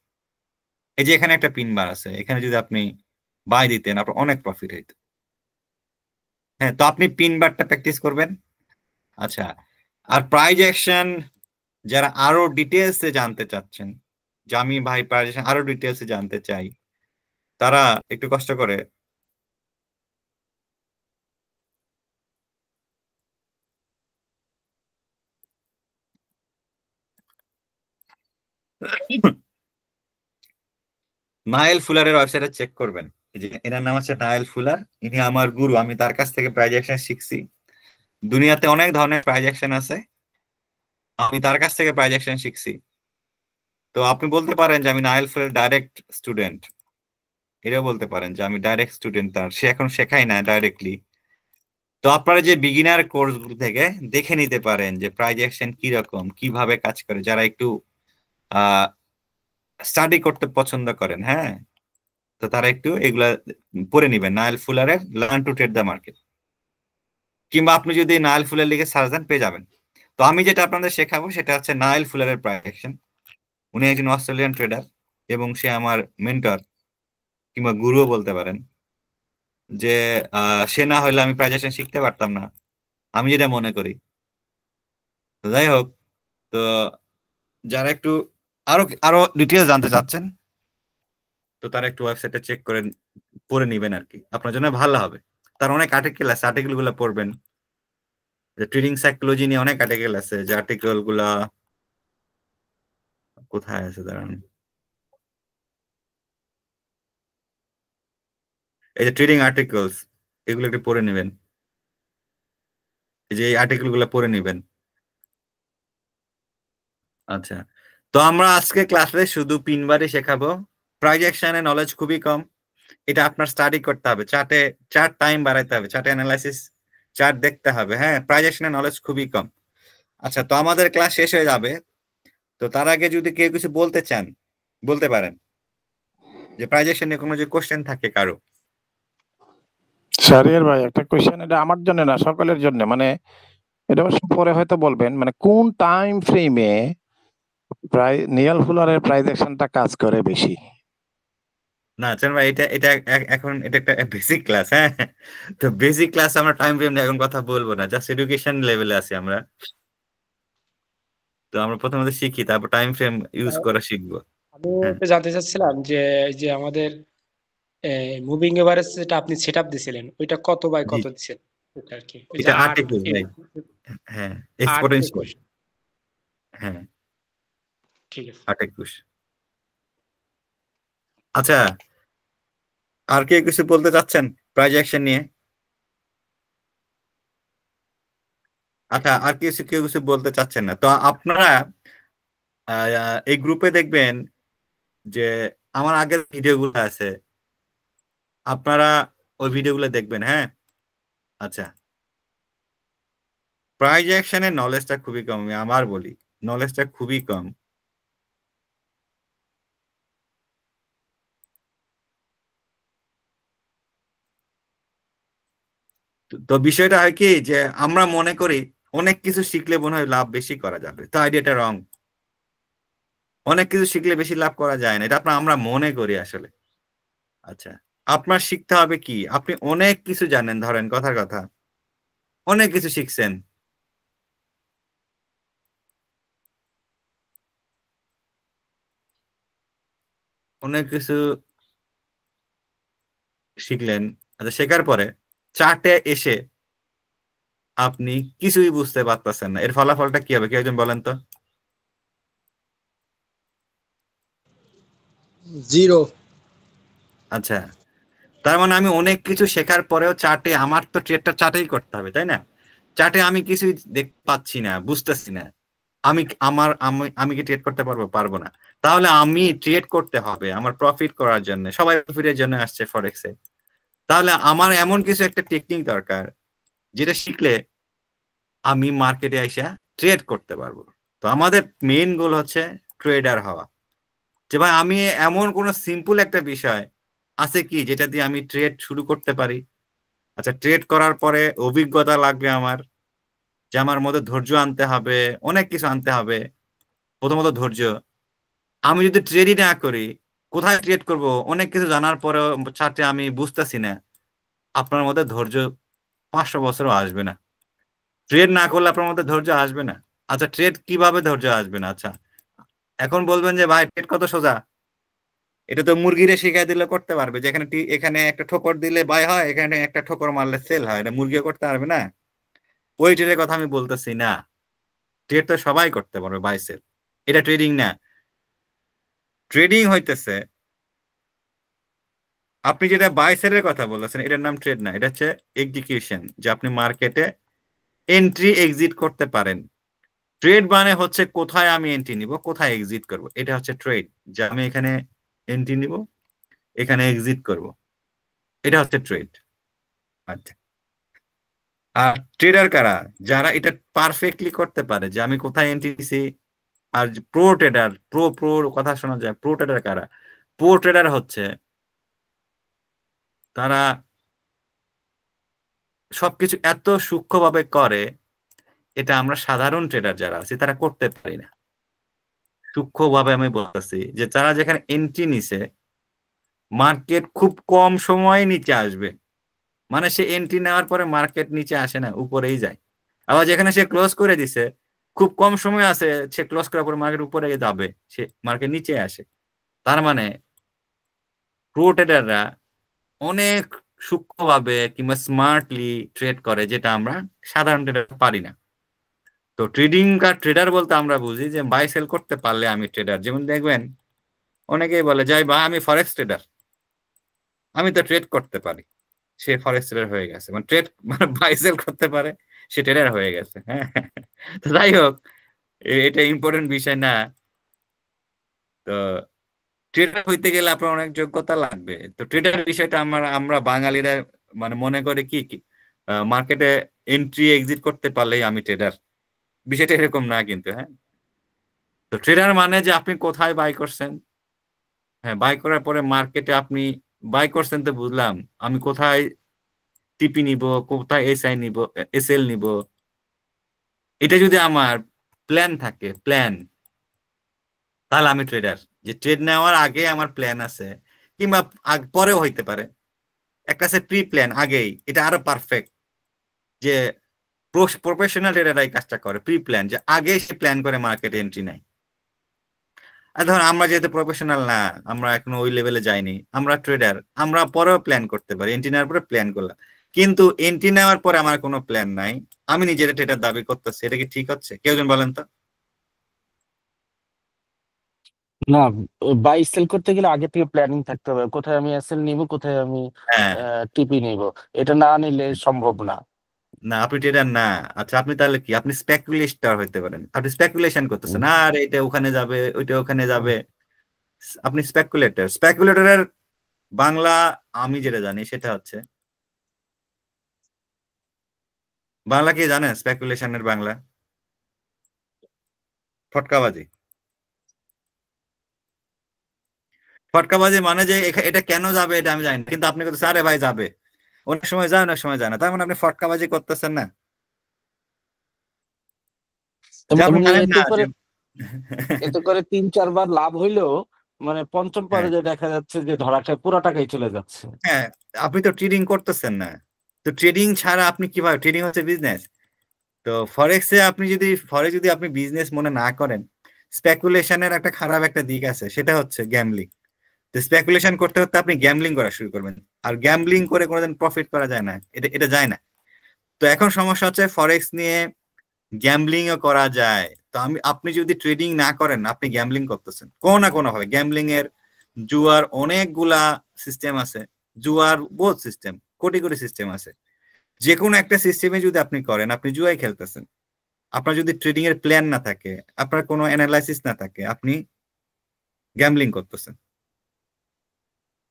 এই যে এখানে একটা পিন বার আছে, এখানে যদি আপনি বাই দিতেন, আপনার অনেক প্রফিট হইতো। হ্যাঁ, তো আপনি পিন বারটা প্র্যাকটিস করবেন। আচ্ছা, আর প্রাইস অ্যাকশন যারা আরো ডিটেলসে জানতে চাচ্ছেন, যে আমি ভাই প্রাইজেশন আরো ডিটেলসে জানতে চাই, তারা একটু কষ্ট করে নায়েল ফুলারের ওয়েবসাইটে চেক করবেন। এই যে এনার নাম হচ্ছে নায়েল ফুলার, ইনি আমার গুরু, আমি তার কাছ থেকে প্রাইজেশন শিখছি। দুনিয়াতে অনেক ধরনের প্রাইজেশন আছে, আমি তার কাছ থেকে প্রাইজেশন শিখছি। তো আপনি বলতে পারেন যে আমি নায়েল ফুলের ডাইরেক্ট স্টুডেন্ট, এটাও বলতে পারেন যে আমি ডাইরেক্ট স্টুডেন্ট তার, সে এখন শেখায় না ডাইরেক্টলি। তো আপনারা যে বিগিনার কোর্সগুলো থেকে দেখে নিতে পারেন যে প্রাইজেশন কি রকম, কিভাবে কাজ করে, যারা একটু স্টাডি করতে পছন্দ করেন, হ্যাঁ, তো তারা একটু এগুলা পড়ে নিবেন, নায়েল ফুলারের learn to trade the market, কিংবা আপনি যদি নায়েল ফুলার লিখে সার্চ দেন পেয়ে যাবেন। তো আমি যেটা আপনাদের শেখাবো সেটা হচ্ছে নায়েল ফুলারের প্রাইজেশন। উনি একজন অস্ট্রেলিয়ান ট্রেডার এবং সে আমার মেন্টর কিংবা গুরুও বলতে পারেন। যে সে না হলে আমি প্রাইজেশন শিখতে পারতাম না, আমি যেটা মনে করি। তো যাই হোক, তো যারা একটু আরো আরো ডিটেলস জানতে চাচ্ছেন, তো তারা একটু ওয়েবসাইটে চেক করে পড়ে নিবেন আর কি, আপনার জন্য ভালো হবে। তার অনেক আর্টিকেল আছে, আর্টিকেল গুলা পড়বেন। ট্রেডিং সাইকোলজি নিয়ে অনেক আর্টিকেল আছে, যে আর্টিকেল গুলা কোথায় আছে দাঁড়ান, এই যে ট্রেডিং আর্টিকেলস, এগুলো একটু পড়ে নেবেন, এই যে এই আর্টিকেল গুলো পড়ে নেবেন। আচ্ছা, তো আমরা আজকে ক্লাসে শুধু পিনবারই শেখাবো। প্রাইজেকশনের নলেজ খুবই কম, এটা আপনার স্টাডি করতে হবে, চার্ট টাইম বাড়াইতে হবে, চার্ট অ্যানালাইসিস, চার্ট দেখতে হবে, হ্যাঁ। প্রাইজেকশনের নলেজ খুবই কম। আচ্ছা, তো আমাদের ক্লাস শেষ হয়ে যাবে, তো তার আগে যদি কেউ কিছু বলতে চান বলতে পারেন, যে প্রাইজেকশন নিয়ে কোনো যে কোশ্চেন থাকে কারো। শাহরিয়ার ভাই, একটা কোশ্চেন, এটা আমার জন্য না, সকলের জন্য, মানে এটা অবশ্য পরে হয়তো বলবেন, মানে কোন টাইম ফ্রেমে প্রায় নিয়াল ফুলারের প্রাইজেকশনটা কাজ করে বেশি? না চান ভাই, এটা এটা এখন এটা একটা বেসিক ক্লাস, হ্যাঁ। তো বেসিক ক্লাস আমরা টাইম ফ্রেম নিয়ে এখন কথা বলবো না, জাস্ট এডুকেশন লেভেলে আছি আমরা। তো আমরা প্রথমত শিখি, তারপর টাইম ফ্রেম ইউজ করা শিখবো। আমি হ্যাঁ, একটু জানতে চাচ্ছিলাম যে এই যে আমাদের মুভিং এভারেজ যেটা আপনি সেটআপ দিছিলেন, ওইটা কত বাই জি, কত দিছেন? ওইটা আর কি, ওই যে এটা 8 আর্টিকেল ভাই, হ্যাঁ, 8 এক্সপোনেনশিয়াল, 21। হ্যাঁ, ঠিক আছে। 8 21। আচ্ছা, আর কে কিছু বলতে চাচ্ছেন প্রাইজেকশন নিয়ে? আচ্ছা, আর কিছু কেউ কিছু বলতে চাচ্ছেন না? তো আপনারা এই গ্রুপে দেখবেন যে আমার আগের ভিডিওগুলো আছে, আপনারা ওই ভিডিওগুলো দেখবেন, হ্যাঁ। আচ্ছা, প্রাইজেকশনের নলেজটা খুবই কম, আমি আবার বলি, নলেজটা খুবই কম। তো বিষয়টা হয় কি, যে আমরা মনে করি অনেক কিছু শিখলে মনে হয় লাভ বেশি করা যাবে, তো আইডিয়াটা রং। অনেক কিছু শিখলে বেশি লাভ করা যায় না, এটা আমরা মনে করি আসলে। আচ্ছা, আপনার শিখতে হবে কি, আপনি অনেক কিছু জানেন, ধরেন কথার কথা অনেক কিছু শিখছেন, অনেক কিছু শিখলেন। আচ্ছা, শেখার পরে চার্টে এসে আপনি কিছুই বুঝতে পারতেছেন না, এর ফলাফলটা কি হবে, কেউ একজন বলেন তো? 0। আচ্ছা, তার মানে আমি অনেক কিছু শেখার পরেও চার্টে, আমার তো ট্রেডটা চার্টেই করতে হবে, তাই না? চার্টে আমি কিছুই দেখতে পাচ্ছি না, বুঝতেছি না, আমি কি ট্রেড করতে পারবো? পারবো না। তাহলে আমি ট্রেড করতে হবে আমার প্রফিট করার জন্য, সবাই প্রফিটের জন্য আসছে ফরেক্সে। তাহলে আমার এমন কিছু একটা টেকনিক দরকার, যেটা শিখলে আমি মার্কেটে আইসা ট্রেড করতে পারবো। তো আমাদের মেইন গোল হচ্ছে ট্রেডার হওয়া, যে ভাই আমি এমন কোন সিম্পল একটা বিষয় আছে কি যেটা দিয়ে আমি ট্রেড শুরু করতে পারি। আচ্ছা, ট্রেড করার পরে অভিজ্ঞতা লাগবে আমার, যে আমার মধ্যে ধৈর্য আনতে হবে, অনেক কিছু আনতে হবে। প্রথমত ধৈর্য, আমি যদি ট্রেডই না করি, কোথায় ট্রেড করব, অনেক কিছু জানার পরেও চার্টে আমি বুঝতেছি না, আপনার মধ্যে ধৈর্য 500 বছরও আসবে না। ট্রেড না করলে আপনার মধ্যে ধৈর্য আসবে না। আচ্ছা, ট্রেড কিভাবে ধৈর্য আসবে না? আচ্ছা, এখন বলবেন যে ভাই ট্রেড কত সোজা, এটা তো মুরগিরে শিখাই দিলে করতে পারবে, যেখানে এখানে একটা ঠোকর দিলে বাই হয়, এখানে একটা ঠোকর মারলে সেল হয়, এটা মুরগিও করতে পারবে না। ওই ট্রেডের কথা আমি বলতেছি না, ট্রেড তো সবাই করতে পারবে বাই সেল, এটা ট্রেডিং না। ট্রেডিং হইতেছে আপনি যেটা বাই সেলের কথা বলেছেন, এটার নাম ট্রেড না, এটা হচ্ছে এক্সিকিউশন, যে আপনি মার্কেটে এন্ট্রি এক্সিট করতে পারেন। ট্রেড মানে হচ্ছে কোথায় আমি এন্ট্রি নিব, কোথায় এক্সিট করব, এটা হচ্ছে ট্রেড, যে আমি এখানে এন্ট্রি নিব, এখানে এক্সিট করব, এটা হচ্ছে ট্রেড। আচ্ছা, আর ট্রেডার কারা? যারা এটা পারফেক্টলি করতে পারে, যে আমি কোথায় এন্ট্রি দিছি। আর প্রো ট্রেডার, প্রো প্রো কথা শোনা যায়, প্রো ট্রেডার কারা? প্রো ট্রেডার হচ্ছে তারা সবকিছু এত সূক্ষ্মভাবে করে, এটা আমরা সাধারণ ট্রেডার যারা আছি তারা করতে পারি না। সূক্ষ্মভাবে আমি বলতেছি যে তারা যেখানে এন্ট্রি নিছে, মার্কেট খুব কম সময়ে নিচে আসবে, মানে সে এন্ট্রি নেওয়ার পরে মার্কেট নিচে আসে না, উপরেই যায়। আবার যেখানে সে ক্লোজ করে দিছে, খুব কম সময় আছে, সে ক্লোজ করার পরে মার্কেট উপরে যাবে, সে মার্কেট নিচে আসে। তার মানে প্রো ট্রেডাররা অনেক সূক্ষ্মভাবে কিংবা স্মার্টলি ট্রেড করে, যেটা আমরা সাধারণ ট্রেডার পারি না। তো ট্রেডিং আর ট্রেডার বলতে আমরা বুঝি যে বাই সেল করতে পারলে আমি ট্রেডার। যেমন দেখবেন অনেকেই বলে যাই বা আমি ফরেক্স ট্রেডার, আমি তো ট্রেড করতে পারি, সে ফরেক্স ট্রেডার হয়ে গেছে, মানে ট্রেড মানে বাই সেল করতে পারে, সে ট্রেডার হয়ে গেছে। হ্যাঁ, তো যাই হোক, এটা ইম্পর্টেন্ট বিষয় না। তো ট্রেডার হইতে গেলে আপনার অনেক যোগ্যতা লাগবে। তো ট্রেডার বিষয়টা আমরা বাঙালিরা মানে মনে করে কি মার্কেটে এন্ট্রি এক্সিট করতে পারলেই আমি ট্রেডার, বিষয়টা এরকম না কিন্তু। হ্যাঁ, তো ট্রেডার মানে যে আপনি কোথায় বাই করছেন, হ্যাঁ বাই করার পরে মার্কেটে আপনি বাই করছেন তো বুঝলাম, আমি কোথায় টিপি নিব, কোথায় এসআই নিব, এসএল নিব, এটা যদি আমার প্ল্যান থাকে, প্ল্যান, তাহলে আমি ট্রেডার। যে ট্রেড নেওয়ার আগে আমার প্ল্যান আছে, কিংবা পরেও হইতে পারে, একটা আছে প্রি প্ল্যান আগেই, এটা আরো পারফেক্ট, যে প্রফেশনাল ট্রেডাররা এই কাজটা করে, প্রি প্ল্যান, যে আগে সে প্ল্যান করে মার্কেটে এন্ট্রি নেয়। আর ধরুন আমরা যেহেতু প্রফেশনাল না, আমরা এখনো ওই লেভেলে যাইনি, আমরা ট্রেডার, আমরা পরেও প্ল্যান করতে পারি, এন্ট্রি নেওয়ার পরে প্ল্যান করলাম, কিন্তু এন্ট্রি নেওয়ার পরে আমার কোনো প্ল্যান নাই, আমি নিজের ট্রেডার দাবি করতেছি, এটা কি ঠিক হচ্ছে? কেউ জন বলেন তো। না, বাই সেল করতে গেলে আগে থেকে প্ল্যানিং থাকতে হবে, কোথায় আমি এসএল নিব, কোথায় আমি হ্যাঁ, টিপি নিব, এটা না নিলে সম্ভব না। না আপনি ট্রেডার না। আচ্ছা, আপনি তাহলে কি? আপনি স্পেকুলেটর হইতে পারেন, আপনি স্পেকুলেশন করতেছেন, আর এটা ওখানে যাবে, ওইটা ওখানে যাবে, আপনি স্পেকুলেটর। স্পেকুলেটরের বাংলা আমি যেটা জানি সেটা হচ্ছে, বাংলা কি জানেন স্পেকুলেশনের বাংলা? ফটকাবাজি। ফটকাবাজি মানে যে এটা কেন যাবে এটা আমি জানি না, কিন্তু আপনি কিন্তু আরে ভাই যাবে, অনেক সময় যায় অনেক সময় যায় না, তার মানে আপনি ফটকাবাজি করতেছেন না। যে আপনি এবং জানেন না এতে করে যে এতে করে 3-4 বার লাভ হইলেও মানে পঞ্চম পারে হ্যাঁ, যে দেখা যাচ্ছে যে ধরা খায় পুরো টাকাই চলে যাচ্ছে। হ্যাঁ, আপনি তো ট্রেডিং করতেছেন না। তো ট্রেডিং ছাড়া আপনি কিভাবে, ট্রেডিং হচ্ছে বিজনেস। তো ফরেক্সে আপনি যদি যদি আপনি বিজনেস মনে না করেন, স্পেকুলেশনের একটা খারাপ একটা দিক আছে, সেটা হচ্ছে গ্যাম্বলিং। তো স্পেকুলেশন করতে করতে আপনি গ্যাম্বলিং করা শুরু করবেন, আর গ্যাম্বলিং করে কোনোদিন প্রফিট করা যায় না, এটা এটা যায় না। তো এখন সমস্যা হচ্ছে ফরেক্স নিয়ে গ্যাম্বলিং ও করা যায়। তো আপনি যদি ট্রেডিং না করেন, আপনি গ্যাম্বলিং করতেছেন কোনো না কোনো ভাবে। গ্যাম্বলিং এর জুয়ার অনেকগুলা সিস্টেম আছে, জুয়ার বহুত সিস্টেম, কোটি কোটি সিস্টেম আছে। যে কোনো একটা সিস্টেমে যদি আপনি করেন, আপনি জুয়াই খেলতেছেন। আপনার যদি ট্রেডিং এর প্ল্যান না থাকে, আপনার কোনো অ্যানালাইসিস না থাকে, আপনি গ্যাম্বলিং করতেছেন।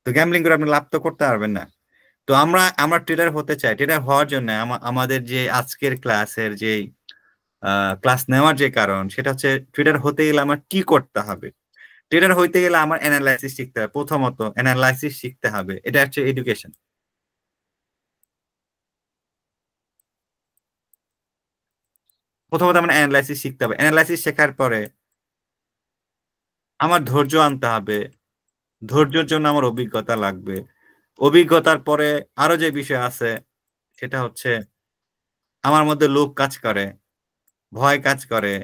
তো গ্যাম্বলিং করে আপনি লাভ তো করতে পারবেন না। তো আমরা ট্রেডার হতে চাই। ট্রেডার হওয়ার জন্য আমাদের যে আজকের ক্লাসের যে ক্লাস নেওয়ার যে কারণ, সেটা হচ্ছে ট্রেডার হতে গেলে আমার কি করতে হবে। ট্রেডার হইতে গেলে আমার অ্যানালাইসিস শিখতে হবে, প্রথমত অ্যানালাইসিস শিখতে হবে, এটা হচ্ছে এডুকেশন। প্রথমত আমার অ্যানালাইসিস শিখতে হবে, অ্যানালাইসিস শেখার পরে আমার ধৈর্য আনতে হবে, ধৈর্যের জন্য আমার অভিজ্ঞতা লাগবে, অভিজ্ঞতার পরে আরো যে বিষয় আছে সেটা হচ্ছে আমার মধ্যে লোভ কাজ করে, ভয় কাজ করে,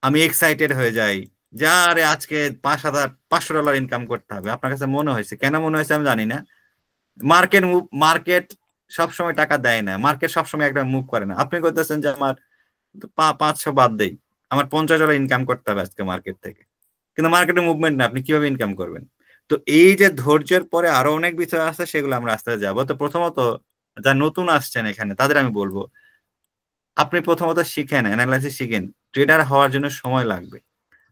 আমি এক্সাইটেড হয়ে যাই, যা আরে আজকে $5,500 ইনকাম করতে হবে, আপনার কাছে মনে হয়েছে, কেন মনে হয়েছে আমি জানি না। মার্কেট সবসময় টাকা দেয় না, মার্কেট সবসময় একটা মুভ করে না। আপনি করতেছেন যে আমার 500 বাদ দেই, আমার $50 ইনকাম করতে হবে আজকে মার্কেট থেকে, কিন্তু মার্কেটে মুভমেন্ট না, আপনি কিভাবে ইনকাম করবেন? তো এই যে ধৈর্যের পরে আরো অনেক বিষয় আছে, সেগুলো আমরা আস্তে আস্তে যাবো। তো প্রথমত যা নতুন আসছেন এখানে তাদের আমি বলবো, আপনি প্রথমত শিখেন, অ্যানালাইসিস শিখেন। ট্রেডার হওয়ার জন্য সময় লাগবে।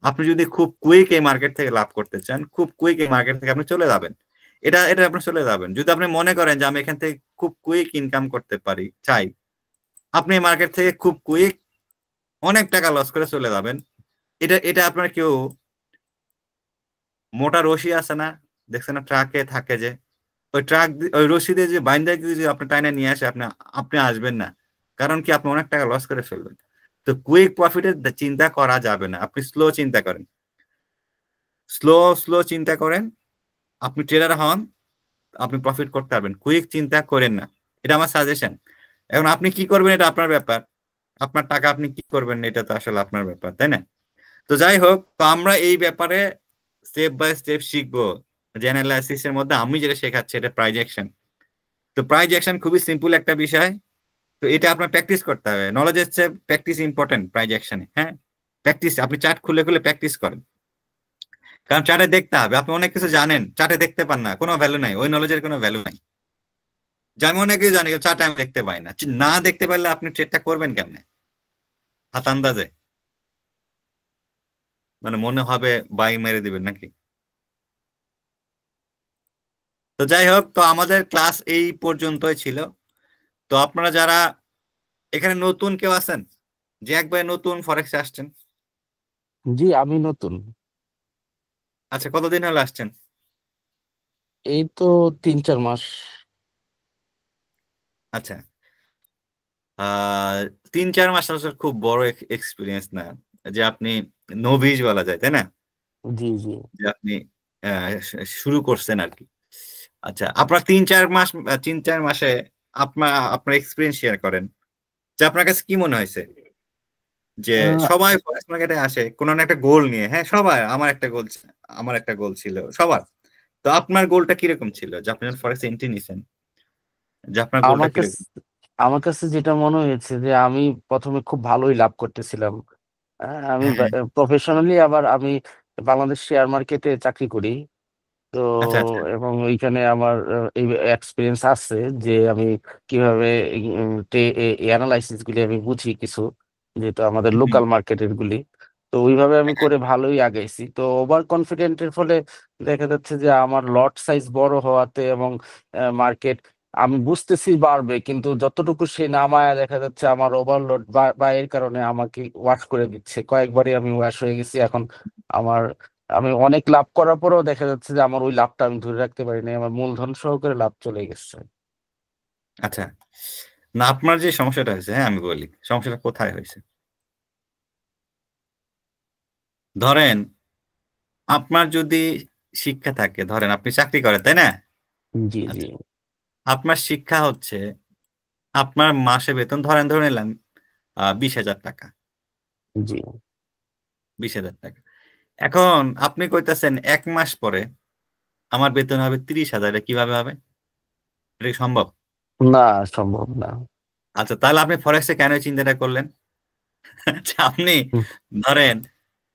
আপনি যদি খুব কুইক এই মার্কেট থেকে লাভ করতে চান, খুব কুইক এই মার্কেট থেকে আপনি চলে যাবেন, এটা আপনি চলে যাবেন। যদি আপনি মনে করেন যে আমি এখান থেকে খুব কুইক ইনকাম করতে পারি চাই, আপনি মার্কেট থেকে খুব কুইক অনেক টাকা লস করে চলে যাবেন। এটা আপনার কেউ মোটা রশি আছে না, দেখছেন না, ট্রাকে থাকে যে, ওই রশি দিয়ে যে বাইন্দা যদি আপনি টাইনে নিয়ে আসে, আপনি আসবেন না। কারণ কি, আপনি অনেক টাকা লস করে ফেলবেন। তো কুইক প্রফিটের চিন্তা করা যাবে না, আপনি স্লো চিন্তা করেন, স্লো চিন্তা করেন। আপনি ট্রেডার হন, আপনি প্রফিট করতে পারবেন, কুইক চিন্তা করেন না। এটা আমার সাজেশন। এখন আপনি কি করবেন এটা আপনার ব্যাপার, আপনার টাকা আপনি কি করবেন এটা তো আসলে আপনার ব্যাপার, তাই না? তো যাই হোক, তো আমরা এই ব্যাপারে স্টেপ বাই স্টেপ শিখবো। যে অ্যানালাইসিস এর মধ্যে আমি যেটা শেখাচ্ছি এটা প্রাইস অ্যাকশন। তো প্রাইস অ্যাকশন খুবই সিম্পল একটা বিষয়। তো এটা আপনার প্র্যাকটিস করতে হবে, নলেজের চেয়ে প্র্যাকটিস ইম্পর্টেন্ট প্রাইস অ্যাকশনে। হ্যাঁ, প্র্যাকটিস, আপনি চার্ট খুলে খুলে প্র্যাকটিস করেন, কারণ চার্টে দেখতে হবে। আপনি অনেক কিছু জানেন, চার্টে দেখতে পান না, কোনো ভ্যালু নাই, ওই নলেজের কোনো ভ্যালু নাই। যে আমি অনেক কিছু জানি, চার্টে আমি দেখতে পাই না, না দেখতে পারলে আপনি ট্রেডটা করবেন কেমনে? হাত আন্দাজে, মানে মনে হবে বাই মেরে দিবেন নাকি? তো যাই হোক, তো আমাদের ক্লাস এই পর্যন্তই ছিল। তো আপনারা যারা এখানে নতুন কেউ আছেন, যে একবার নতুন ফরেক্সে আসছেন? জি, আমি নতুন। আচ্ছা, কতদিন হলো আসছেন? এই তো 3-4 মাস। আচ্ছা, 3-4 মাস আসলে খুব বড় এক্সপিরিয়েন্স না, যে আপনি নভিজ বলা যায়, তাই না? জি জি। যে আপনি শুরু করছেন আর কি। আচ্ছা, আপনার 3-4 মাস, 3-4 মাসে আপনার এক্সপিরিয়েন্স শেয়ার করেন, যে আপনার কাছে কি মনে হয়েছে? যে আহ, সবাই ফরেক্স মার্কেটে আসে কোনো না একটা গোল নিয়ে, হ্যাঁ সবাই, আমার একটা গোল ছিল সবার। তো আপনার গোলটা কিরকম ছিল, যে আপনি যখন ফরেক্স এন্ট্রি নিছেন, যে আপনার গোলটা আমার কাছে কিরকম? আমার কাছে যেটা মনে হয়েছে যে আমি প্রথমে খুব ভালোই লাভ করতেছিলাম। আমি হ্যাঁ, প্রফেশনালি, আবার আমি বাংলাদেশ শেয়ার মার্কেটে চাকরি করি। তো আচ্ছা আচ্ছা। এবং ওইখানে আমার এই এক্সপিরিয়েন্স আছে যে আমি কিভাবে অ্যানালাইসিস গুলি আমি বুঝি কিছু, যেহেতু আমাদের হুম, লোকাল মার্কেটের গুলি। তো ওইভাবে আমি করে ভালোই আগাইছি। তো ওভার কনফিডেন্টের ফলে দেখা যাচ্ছে যে আমার লট সাইজ বড় হওয়াতে এবং মার্কেট আমি বুঝতেছি বাড়বে, কিন্তু যতটুকু সে নামায়া দেখা যাচ্ছে আমার ওভারলোড বা এর কারণে আমাকে ওয়াশ করে দিচ্ছে। কয়েকবারই আমি ওয়াশ হয়ে গেছি। এখন আমার আমি অনেক লাভ করার পরেও দেখা যাচ্ছে যে আমার ওই লাভটা আমি ধরে রাখতে পারিনি, আমার মূলধন সহকারে লাভ চলে গেছে। আচ্ছা। না, আপনার যে সমস্যাটা হয়েছে, হ্যাঁ আমি বলি সমস্যাটা কোথায় হয়েছে। ধরেন আপনার যদি শিক্ষা থাকে, ধরেন আপনি চাকরি করেন, তাই না? জি জি আচ্ছা, আপনার শিক্ষা হচ্ছে, আপনার মাসে বেতন ধরে নিলাম 20,000 টাকা, জি। 20,000 টাকা। এখন আপনি কইতাছেন 1 মাস পরে আমার বেতন হবে 30,000, এটা কিভাবে হবে? এটা কি সম্ভব? না, সম্ভব না। আচ্ছা, তাহলে আপনি ফরেক্সে কেন এই চিন্তাটা করলেন? আচ্ছা, আপনি হুম, ধরেন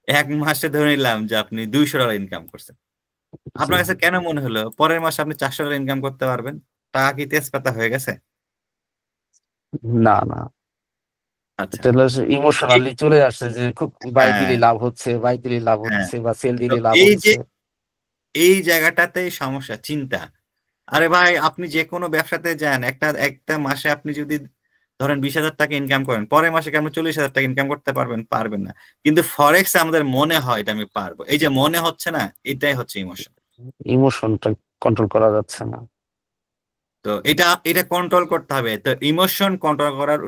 1 মাসে ধরে নিলাম যে আপনি $200 ইনকাম করছেন, জি। আপনার কাছে কেন মনে হলো পরের মাসে আপনি $400 ইনকাম করতে পারবেন? টাকা কি তেজপাতা হয়ে গেছে? না না, আচ্ছা, এটা এই- ইমোশনালি চলে আসছে যে খুব বাই হ্যাঁ দিলে লাভ হচ্ছে, বাই দিলে লাভ হ্যাঁ। হচ্ছে, বা সেল তো দিলে লাভ এই যে হচ্ছে। এই জায়গাটাতেই সমস্যা, চিন্তা। আরে ভাই, আপনি যে কোনো ব্যবসাতে যান, একটা একটা মাসে আপনি যদি ধরেন 20,000 টাকা ইনকাম করেন, পরের মাসে কি আপনি 40,000 টাকা ইনকাম করতে পারবেন? পারবেন না। কিন্তু ফরেক্স আমাদের মনে হয় এটা আমি পারবো, এই যে মনে হচ্ছে না, এটাই হচ্ছে ইমোশন। ইমোশনটা কন্ট্রোল করা যাচ্ছে না। তো এটা এটা কন্ট্রোল করতে হবে। তো ইমোশন কন্ট্রোল করার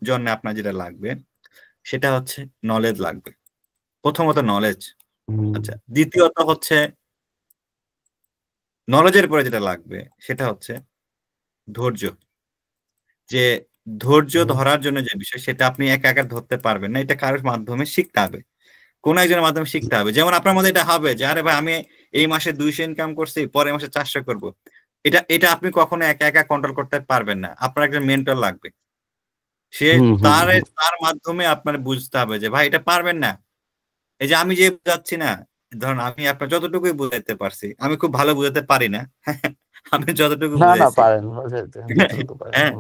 জন্য আপনার যেটা লাগবে সেটা হচ্ছে নলেজ লাগবে, প্রথমত নলেজ। হুম, আচ্ছা, দ্বিতীয়ত হচ্ছে নলেজের পরে যেটা লাগবে সেটা হচ্ছে ধৈর্য। যে ধৈর্য হুম, ধরার জন্য যে বিষয়, সেটা আপনি একা একা ধরতে পারবেন না, এটা কারোর মাধ্যমে শিখতে হবে। কোন একজনের মাধ্যমে শিখতে হবে। যেমন আপনার মধ্যে এটা হবে যে আরে ভাই আমি এই মাসে 200 ইনকাম করছি, পরের মাসে 400 করব। এটা আপনি কখনো একা একা কন্ট্রোল করতে পারবেন না, আপনার একজন মেন্টর লাগবে। সে তার মাধ্যমে আপনার বুঝতে হবে যে ভাই এটা পারবেন না। এই যে আমি যে বুঝাচ্ছি না, ধরুন আমি আপনার যতটুকুই বুঝাইতে পারছি, আমি খুব ভালো বুঝাতে পারি না আমি যতটুকু না বুঝাইছি পারেন হ্যাঁ,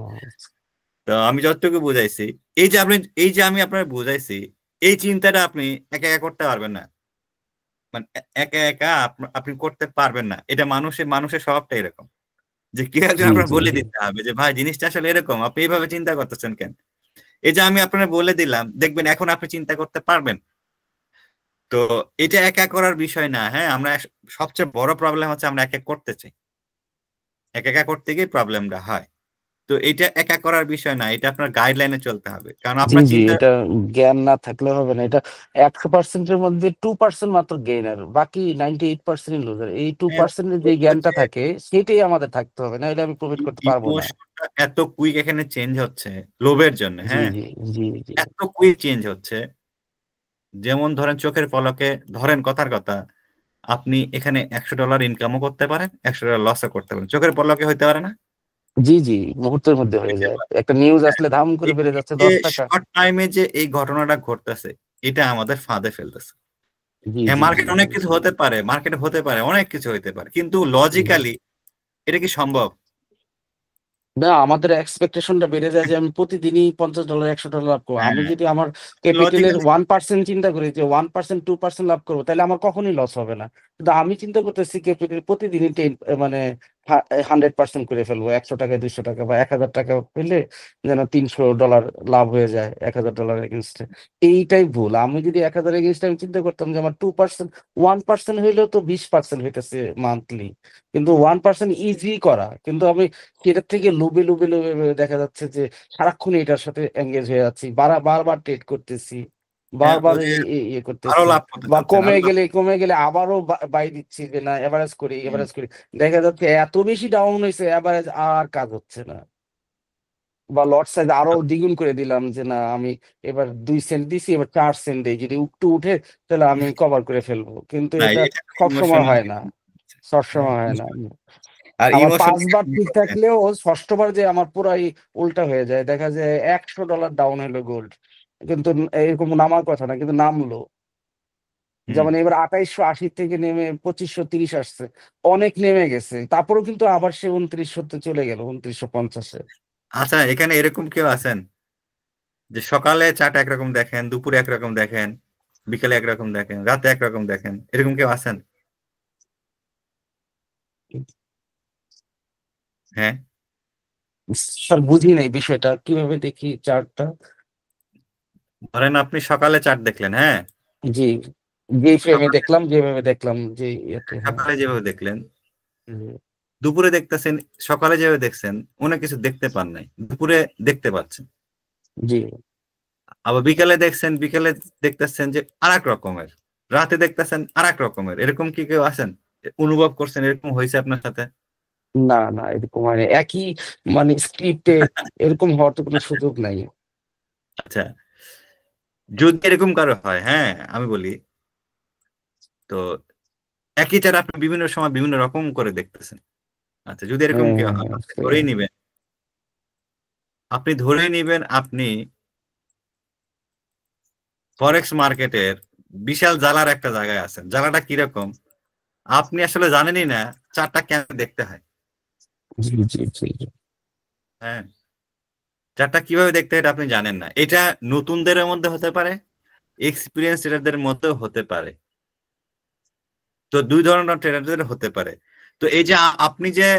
তো আমি যতটুকু বুঝাইছি, এই যে আমি আপনার বুঝাইছি, এই চিন্তাটা আপনি একা একা করতে পারবেন না। মানে একা একা আপনি করতে পারবেন না। এটা মানুষের স্বভাবটা এরকম যে কেউ একজন আপনার বলে দিতে হবে যে ভাই জিনিসটা আসলে এরকম, আপনি এইভাবে চিন্তা করতেছেন কেন। এই যে আমি আপনার বলে দিলাম, দেখবেন এখন আপনি চিন্তা করতে পারবেন। তো এটা একা করার বিষয় না। হ্যাঁ, আমরা সবচেয়ে বড় প্রবলেম হচ্ছে আমরা একা করতে চাই, একা করতে গিয়ে প্রবলেমটা হয়। তো এটা একা করার বিষয় না, এটা আপনার গাইডলাইনে চলতে হবে, কারণ আপনার চিন্তা এটা জ্ঞান না থাকলে হবে না। এটা 100%-এর মধ্যে 2% মাত্র গেইনার, বাকি 98% লুজার। এই 2% যে জ্ঞানটা থাকে সেটাই আমাদের থাকতে হবে, না হলে আমি প্রফিট করতে পারবো না। ইমোশনটা এত কুইক এখানে চেঞ্জ হচ্ছে লোভের জন্য। হ্যাঁ, এত কুইক চেঞ্জ হচ্ছে। যেমন ধরেন চোখের পলকে, ধরেন কথার কথা, আপনি এখানে $100 ইনকামও করতে পারেন, $100 লসও করতে পারেন, চোখের পলকে হইতে পারে না? মুহূর্তের মধ্যে হয়ে যায়। একটা নিউজ আসলে ধাম করে বেড়ে যাচ্ছে 10 টাকা। শর্ট টাইমে যে এই ঘটনাটা ঘটতেছে, এটা আমাদের ফাঁদে ফেলতেছে। হ্যাঁ, মার্কেট অনেক কিছু হতে পারে, মার্কেটে হতে পারে, অনেক কিছু হতে পারে, কিন্তু লজিক্যালি এটা কি সম্ভব? না, আমাদের এক্সপেকটেশনটা বেড়ে যায় যে আমি প্রতিদিনই $50 $100 লাভ করবো। আমি যদি আমার ক্যাপিটালের 1% চিন্তা করি যে 1% 2% লাভ করবো, তাহলে আমার কখনোই লস হবে না। কিন্তু আমি চিন্তা করতেছি ক্যাপিটাল প্রতিদিনই মানে 100% করে ফেলবো। 100 টাকায় 200 টাকা বা 1000 টাকা পেলে যেন $300 লাভ হয়ে যায় $1000 এগেনস্টে। এইটাই ভুল। আমি যদি 1000 এগেনস্টে আমি চিন্তা করতাম যে আমার 2% 1% হইলেও তো 20% হইতেছে মান্থলি, কিন্তু 1% ইজি করা। কিন্তু আমি সেটার থেকে লোভে দেখা যাচ্ছে যে সারাক্ষণ এটার সাথে এঙ্গেজ হয়ে যাচ্ছি, বারবার ট্রেড করতেছি, বারবার ইয়ে করতেছি, বা কমে গেলে আবারও বাই দিচ্ছি যে না এভারেজ করি। দেখা যাচ্ছে এত বেশি ডাউন হয়েছে, এভারেজ আর কাজ হচ্ছে না, বা লট সাইজ আরো দ্বিগুণ করে দিলাম যে না আমি এবার 2 সেন্ট দিছি, এবার 4 সেন্ট দিই, যদি একটু উঠে তাহলে আমি কভার করে ফেলবো। কিন্তু এটা সবসময় হয় না, আর আমার ইমোশন 5 বার ঠিক থাকলেও 6ষ্ঠ বার যে আমার পুরাই উল্টা হয়ে যায়। দেখা যায় $100 ডাউন হলো গোল্ড, কিন্তু এরকম নামার কথা না, কিন্তু নামলো। যেমন এবার 2880 থেকে নেমে 2530 আসছে, অনেক নেমে গেছে, তারপরেও কিন্তু আবার সে 2900 চলে গেল, 2950-এ। আচ্ছা, এখানে এরকম কেউ আছেন যে সকালে চাটা একরকম দেখেন, দুপুরে একরকম দেখেন, বিকেলে একরকম দেখেন, রাতে একরকম দেখেন, এরকম কেউ আছেন? হ্যাঁ, স্যার বুঝি নাই বিষয়টা, কিভাবে দেখি চার্টটা? ধরেন আপনি সকালে চার্ট দেখলেন, হ্যাঁ, জি, যে ফ্রেমে দেখলাম, যেভাবে দেখলাম, যে ইয়েতে, হ্যাঁ। সকালে যেভাবে দেখলেন, দুপুরে দেখতেছেন, সকালে যেভাবে দেখছেন অনেক কিছু দেখতে পান নাই, দুপুরে দেখতে পাচ্ছেন। জি, আবার বিকেলে দেখছেন, বিকেলে দেখতেছেন যে আরেক রকমের, রাতে দেখতেছেন আরেক রকমের। এরকম কি কেউ আছেন, অনুভব করছেন এরকম হয়েছে আপনার সাথে? না এরকম হয় না। একই মানে স্ক্রিপ্টে এরকম হওয়ার তো কোনো সুযোগ নাই। আচ্ছা, যদি এরকম কারো হয়, হ্যাঁ আমি বলি, তো একই চার আপনি বিভিন্ন সময় বিভিন্ন রকম করে দেখতেছেন। আচ্ছা, যদি এরকম কেউ হয়, আপনি ধরেই নিবেন, আপনি ফরেক্স মার্কেটের বিশাল জ্বালার একটা জায়গায় আছেন। জ্বালাটা কিরকম আপনি আসলে জানেনই না, চারটা কেন দেখতে হয়। হ্যাঁ, চারটা কিভাবে দেখতে হয় এটা আপনি জানেন না। এটা নতুনদের মধ্যে হতে পারে, এক্সপিরিয়েন্স ট্রেডারদের মধ্যেও হতে পারে। তো দুই ধরনের ট্রেডারদের হতে পারে। তো এই যে আপনি যে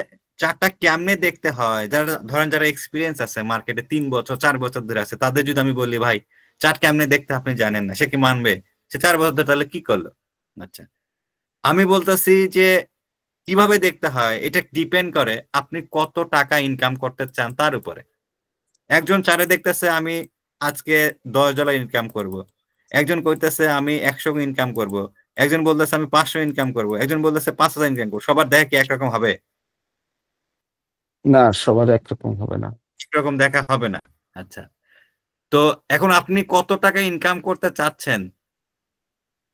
চারটা কেমনে দেখতে হয়, যারা ধরেন যারা এক্সপিরিয়েন্স আছে মার্কেটে 3 বছর 4 বছর ধরে আছে, তাদের যদি আমি বলি ভাই চার্ট কেমনে দেখতে আপনি জানেন না, সে কি মানবে? সে 4 বছর ধরে তাহলে কি করলো? আচ্ছা, আমি বলতেছি যে কিভাবে দেখতে হয় এটা ডিপেন্ড করে আপনি কত টাকা ইনকাম করতে চান তার উপরে। একজন চারে দেখতেছে আমি আজকে $10 ইনকাম করব, একজন কইতেছে আমি 100 ইনকাম করব, একজন বলতেছে আমি 500 ইনকাম করব, একজন বলতেছে 5000 ইনকাম করবো। সবার দেখা কি একরকম হবে? না, সবার একরকম হবে না, একরকম দেখা হবে না। আচ্ছা, তো এখন আপনি কত টাকা ইনকাম করতে চাচ্ছেন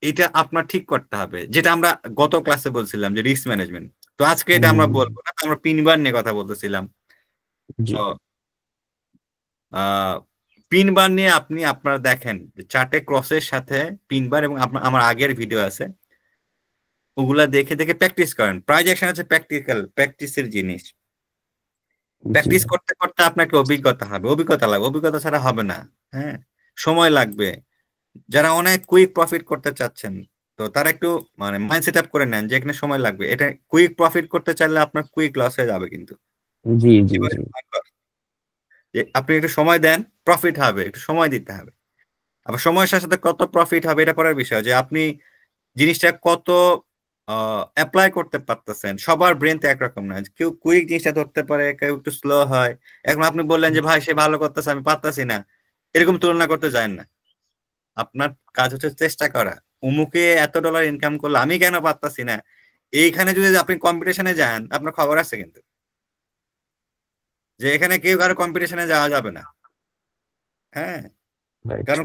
এটা আপনার ঠিক করতে হবে, যেটা আমরা গত ক্লাসে বলছিলাম যে রিস্ক ম্যানেজমেন্ট। তো আজকে এটা আমরা বলবো না, আমরা পিন বার নিয়ে কথা বলতেছিলাম। জি তো পিন বার নিয়ে আপনি আপনারা দেখেন চার্টে ক্রসের সাথে পিন বার, এবং আমার আগের ভিডিও আছে, ওগুলা দেখে দেখে প্র্যাকটিস করেন। প্রাইজ অ্যাকশন হচ্ছে প্র্যাকটিসের জিনিস। প্র্যাকটিস করতে করতে আপনাকে অভিজ্ঞতা হবে, অভিজ্ঞতা লাগবে, অভিজ্ঞতা ছাড়া হবে না। হ্যাঁ, সময় লাগবে। যারা অনেক কুইক প্রফিট করতে চাচ্ছেন, তো তারা একটু মানে মাইন্ড সেট আপ করে নেন যে এখানে সময় লাগবে। এটা কুইক প্রফিট করতে চাইলে আপনার কুইক লস হয়ে যাবে কিন্তু। জি জি এবারে জি যে আপনি একটু সময় দেন, প্রফিট হবে, একটু সময় দিতে হবে। আবার সময়ের সাথে সাথে কত প্রফিট হবে এটা পরের বিষয়, যে আপনি জিনিসটা কত অ্যাপ্লাই করতে পারতেছেন। সবার ব্রেন তো একরকম না, কেউ কুইক জিনিসটা ধরতে পারে, কেউ একটু স্লো হয়। এখন আপনি বললেন যে ভাই সে ভালো করতেছে, আমি পারতাছি না, এরকম তুলনা করতে যান না। আপনার কাজ হচ্ছে চেষ্টা করা। উমুকে এত ডলার ইনকাম করলো, আমি কেন পারতাছি না? এইখানে যদি আপনি কম্পিটিশনে যান, আপনার খবর আছে কিন্তু, যে এখানে কেউ কারো কম্পিটিশনে যাওয়া যাবে না। হ্যাঁ, রাইট কারণ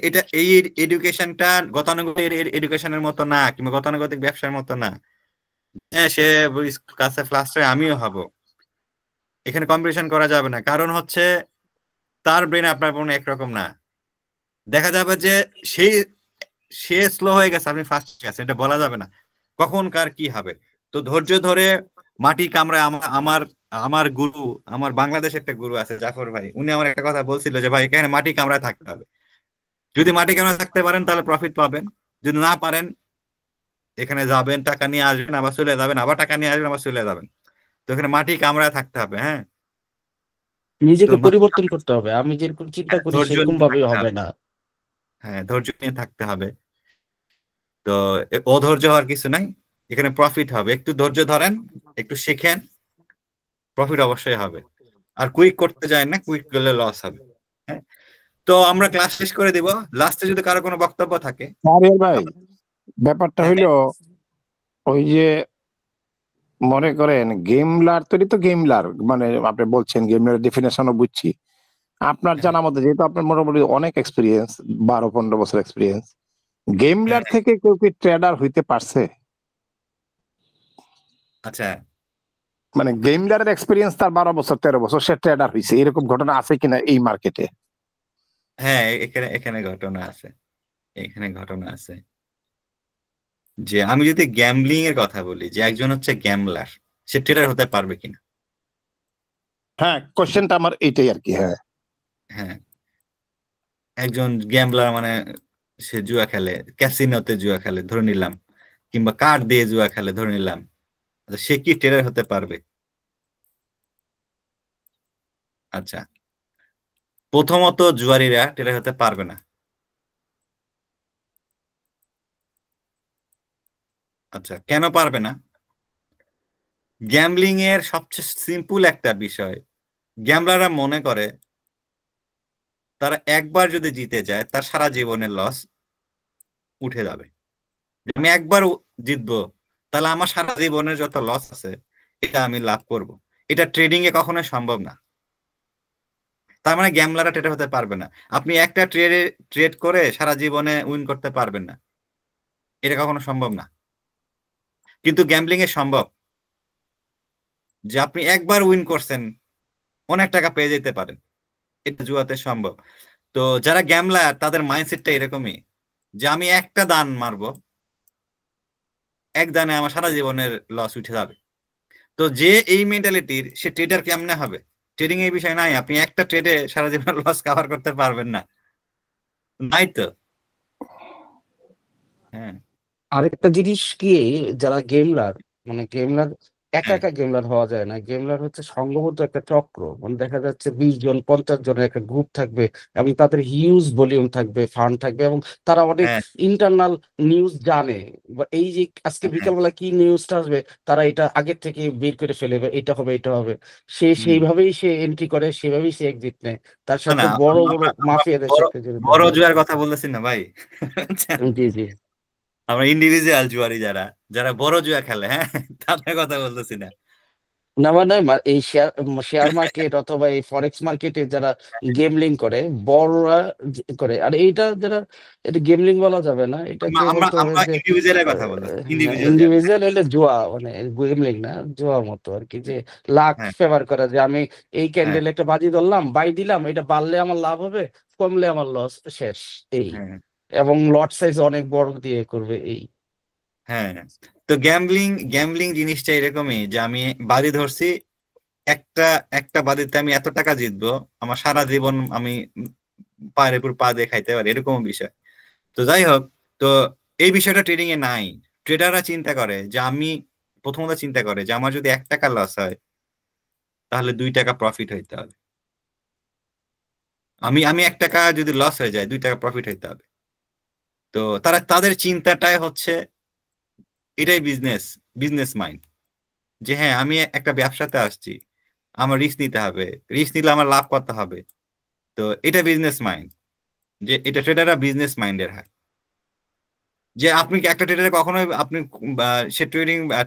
এটা এই এডুকেশনটা গতানুগতিক এডুকেশনের মতো না, কিংবা গতানুগতিক ব্যবসার মতো না। হ্যাঁ, সে কাছে ফ্লাস্টারে আমিও হব, এখানে কম্পিটিশন করা যাবে না। কারণ হচ্ছে তার ব্রেন আপনার ব্রেন একরকম না। দেখা যাবে যে সেই সে স্লো হয়ে গেছে, আপনি ফাস্ট গেছেন, এটা বলা যাবে না কখন কার কি হবে। তো ধৈর্য ধরে মাটি কামড়ায়। আমার আমার গুরু, আমার বাংলাদেশের একটা গুরু আছে জাফর ভাই, উনি আমার একটা কথা বলছিল যে ভাই এখানে মাটি কামড়ায় থাকতে হবে। যদি মাটি কামড়ায় থাকতে পারেন তাহলে প্রফিট পাবেন, যদি না পারেন এখানে যাবেন, টাকা নিয়ে আসবেন, আবার চলে যাবেন, আবার টাকা নিয়ে আসবেন, আবার চলে যাবেন। তো এখানে মাটি কামড়ায় থাকতে হবে। হ্যাঁ, তো নিজেকে পরিবর্তন করতে হবে, আমি যেরকম চিন্তা করি ধৈর্য সেরকম নিয়ে ভাবে থাকতে হবে হবে। না। হ্যাঁ, ধৈর্য নিয়ে থাকতে হবে। তো অধৈর্য হওয়ার কিছু নাই, এখানে প্রফিট হবে। একটু ধৈর্য ধরেন, একটু শিখেন, প্রফিট অবশ্যই হবে। আর কুইক করতে যায় না, কুইক করলে লস হবে। হ্যাঁ, তো আমরা ক্লাস শেষ করে দিব। লাস্টে যদি কারো কোনো বক্তব্য থাকে। আরিয়াল ভাই, ব্যাপারটা হ্যাঁ, হইলো ওই যে মনে করেন গেমলার তৈরি, তো গেমলার মানে আপনি বলছেন গেমলার ডেফিনেশনও বুঝছি। আপনার হ্যাঁ, জানা মতে যেহেতু আপনার মোটামুটি অনেক এক্সপিরিয়েন্স, 12-15 বছর এক্সপিরিয়েন্স, গেমলার হ্যাঁ। থেকে কেউ কি ট্রেডার হইতে পারছে? আচ্ছা, মানে গেমলারের এক্সপিরিয়েন্স তার 12 বছর 13 বছর, সে ট্রেডার হয়েছে, এরকম ঘটনা আছে কিনা এই মার্কেটে? হ্যাঁ, এখানে এখানে ঘটনা আছে, এখানে ঘটনা আছে। যে আমি যদি গ্যাম্বলিং এর কথা বলি, যে একজন হচ্ছে গ্যামলার, সে ট্রেডার হতে পারবে কিনা। হ্যাঁ, কোশ্চেনটা আমার এইটাই আর কি। হ্যাঁ, হ্যাঁ, একজন গ্যাম্বলার মানে সে জুয়া খেলে, ক্যাসিনোতে জুয়া খেলে ধরে নিলাম, কিংবা কার্ড দিয়ে জুয়া খেলে ধরে নিলাম, আচ্ছা, সে কি ট্রেডার হতে পারবে? আচ্ছা, প্রথমত জুয়ারিরা ট্রেডার হতে পারবে না। আচ্ছা, কেন পারবে না? গ্যাম্বলিং এর সবচেয়ে সিম্পল একটা বিষয়, গ্যাম্বলাররা মনে করে তারা একবার যদি জিতে যায় তার সারা জীবনের লস উঠে যাবে। আমি একবার জিতবো, তাহলে আমার সারা জীবনের যত লস আছে এটা আমি লাভ করব। এটা ট্রেডিং এ কখনোই সম্ভব না। তার মানে গ্যাম্বলাররা ট্রেডার হতে পারবে না। আপনি একটা ট্রেড করে সারা জীবনে উইন করতে পারবেন না, এটা কখনো সম্ভব না। কিন্তু গ্যাম্বলিং এ সম্ভব, যে আপনি একবার উইন করছেন, অনেক টাকা পেয়ে যেতে পারেন, এটা জুয়াতে সম্ভব। তো যারা গ্যামলার তাদের মাইন্ডসেটটা এরকমই, যে আমি একটা দান মারবো, এক দানে আমার সারা জীবনের লস উঠে যাবে। তো যে এই মেন্টালিটির, সে ট্রেডার কেমনে হবে? ট্রেডিং এই বিষয় নাই, আপনি একটা ট্রেডে সারা জীবনের লস কভার করতে পারবেন না, নাই তো। হ্যাঁ, আরেকটা জিনিস কি, যারা গেমলার, মানে গেমলার একা হ্যাঁ, একা গেমলার হওয়া যায় না, গেমলার হচ্ছে সংঘবদ্ধ একটা চক্র। মানে দেখা যাচ্ছে 20 জন 50 জনের একটা গ্রুপ থাকবে এবং তাদের হিউজ ভলিউম থাকবে, ফান্ড থাকবে, এবং তারা অনেক হ্যাঁ, ইন্টারনাল নিউজ জানে। বা এই যে আজকে হ্যাঁ, বিকালবেলা কি নিউজটা আসবে, তারা এটা আগের থেকে বের করে ফেলে, বা এটা হবে এটা হবে। সে হুম। সেইভাবেই সে এন্ট্রি করে, সেভাবেই সে এক্সিট নেয়। তার না, সাথে না, বড় বড় আমরা মাফিয়াদের বড় সাথে জড়িত বড় হয়। জুয়ার কথা বলতেছি না ভাই। জি জি আমরা ইন্ডিভিজুয়াল জুয়ারি, যারা যারা বড় জুয়া খেলে, হ্যাঁ, তাদের কথা বলতেছি না। না মানে এই শেয়ার মার্কেট অথবা এই ফরেক্স মার্কেটে যারা গেমলিং করে বড়রা করে, আর এইটা যারা, এটা গেমলিং বলা যাবে না, এটাকে আমরা বলতে হবে আমরা যে ইন্ডিভিজুয়ালের কথা বলছি, ইন্ডিভিজুয়াল যারা। ইন্ডিভিজুয়াল হলে জুয়া, মানে গেমলিং না, জুয়ার মতো আর কি, যে লাখ হ্যাঁ ফেভার করা, যে আমি এই হ্যাঁ ক্যান্ডেল একটা বাজি ধরলাম, বাই দিলাম, এটা বাড়লে আমার লাভ হবে, কমলে আমার লস শেষ, এই। হ্যাঁ এবং লট সাইজ অনেক বড় দিয়ে করবে, এই। হ্যাঁ। তো গ্যামলিং জিনিসটা এরকমই যে আমি বাজি ধরছি, একটা একটা বাজিতে আমি এত টাকা জিতবো, আমার সারা জীবন আমি পায়ের উপর পা দিয়ে খাইতে পারি, এরকম বিষয়। তো যাই হোক, তো এই বিষয়টা ট্রেডিং এ নাই। ট্রেডাররা চিন্তা করে যে আমি, প্রথমত চিন্তা করে যে আমার যদি 1 টাকা লস হয় তাহলে 2 টাকা প্রফিট হইতে হবে। আমি 1 টাকা যদি লস হয়ে যায় 2 টাকা প্রফিট হইতে হবে। তো তাদের চিন্তাটাই হচ্ছে এটাই বিজনেস মাইন্ড, যে হ্যাঁ আমি একটা ব্যবসাতে আসছি, আমার রিস্ক নিতে হবে, রিস্ক নিলে আমার লাভ করতে হবে। তো এটা বিজনেস মাইন্ড, যে এটা ট্রেডাররা বিজনেস মাইন্ডের হয়। যে আপনি কি একটা ট্রেডারে কখনোই আপনি সে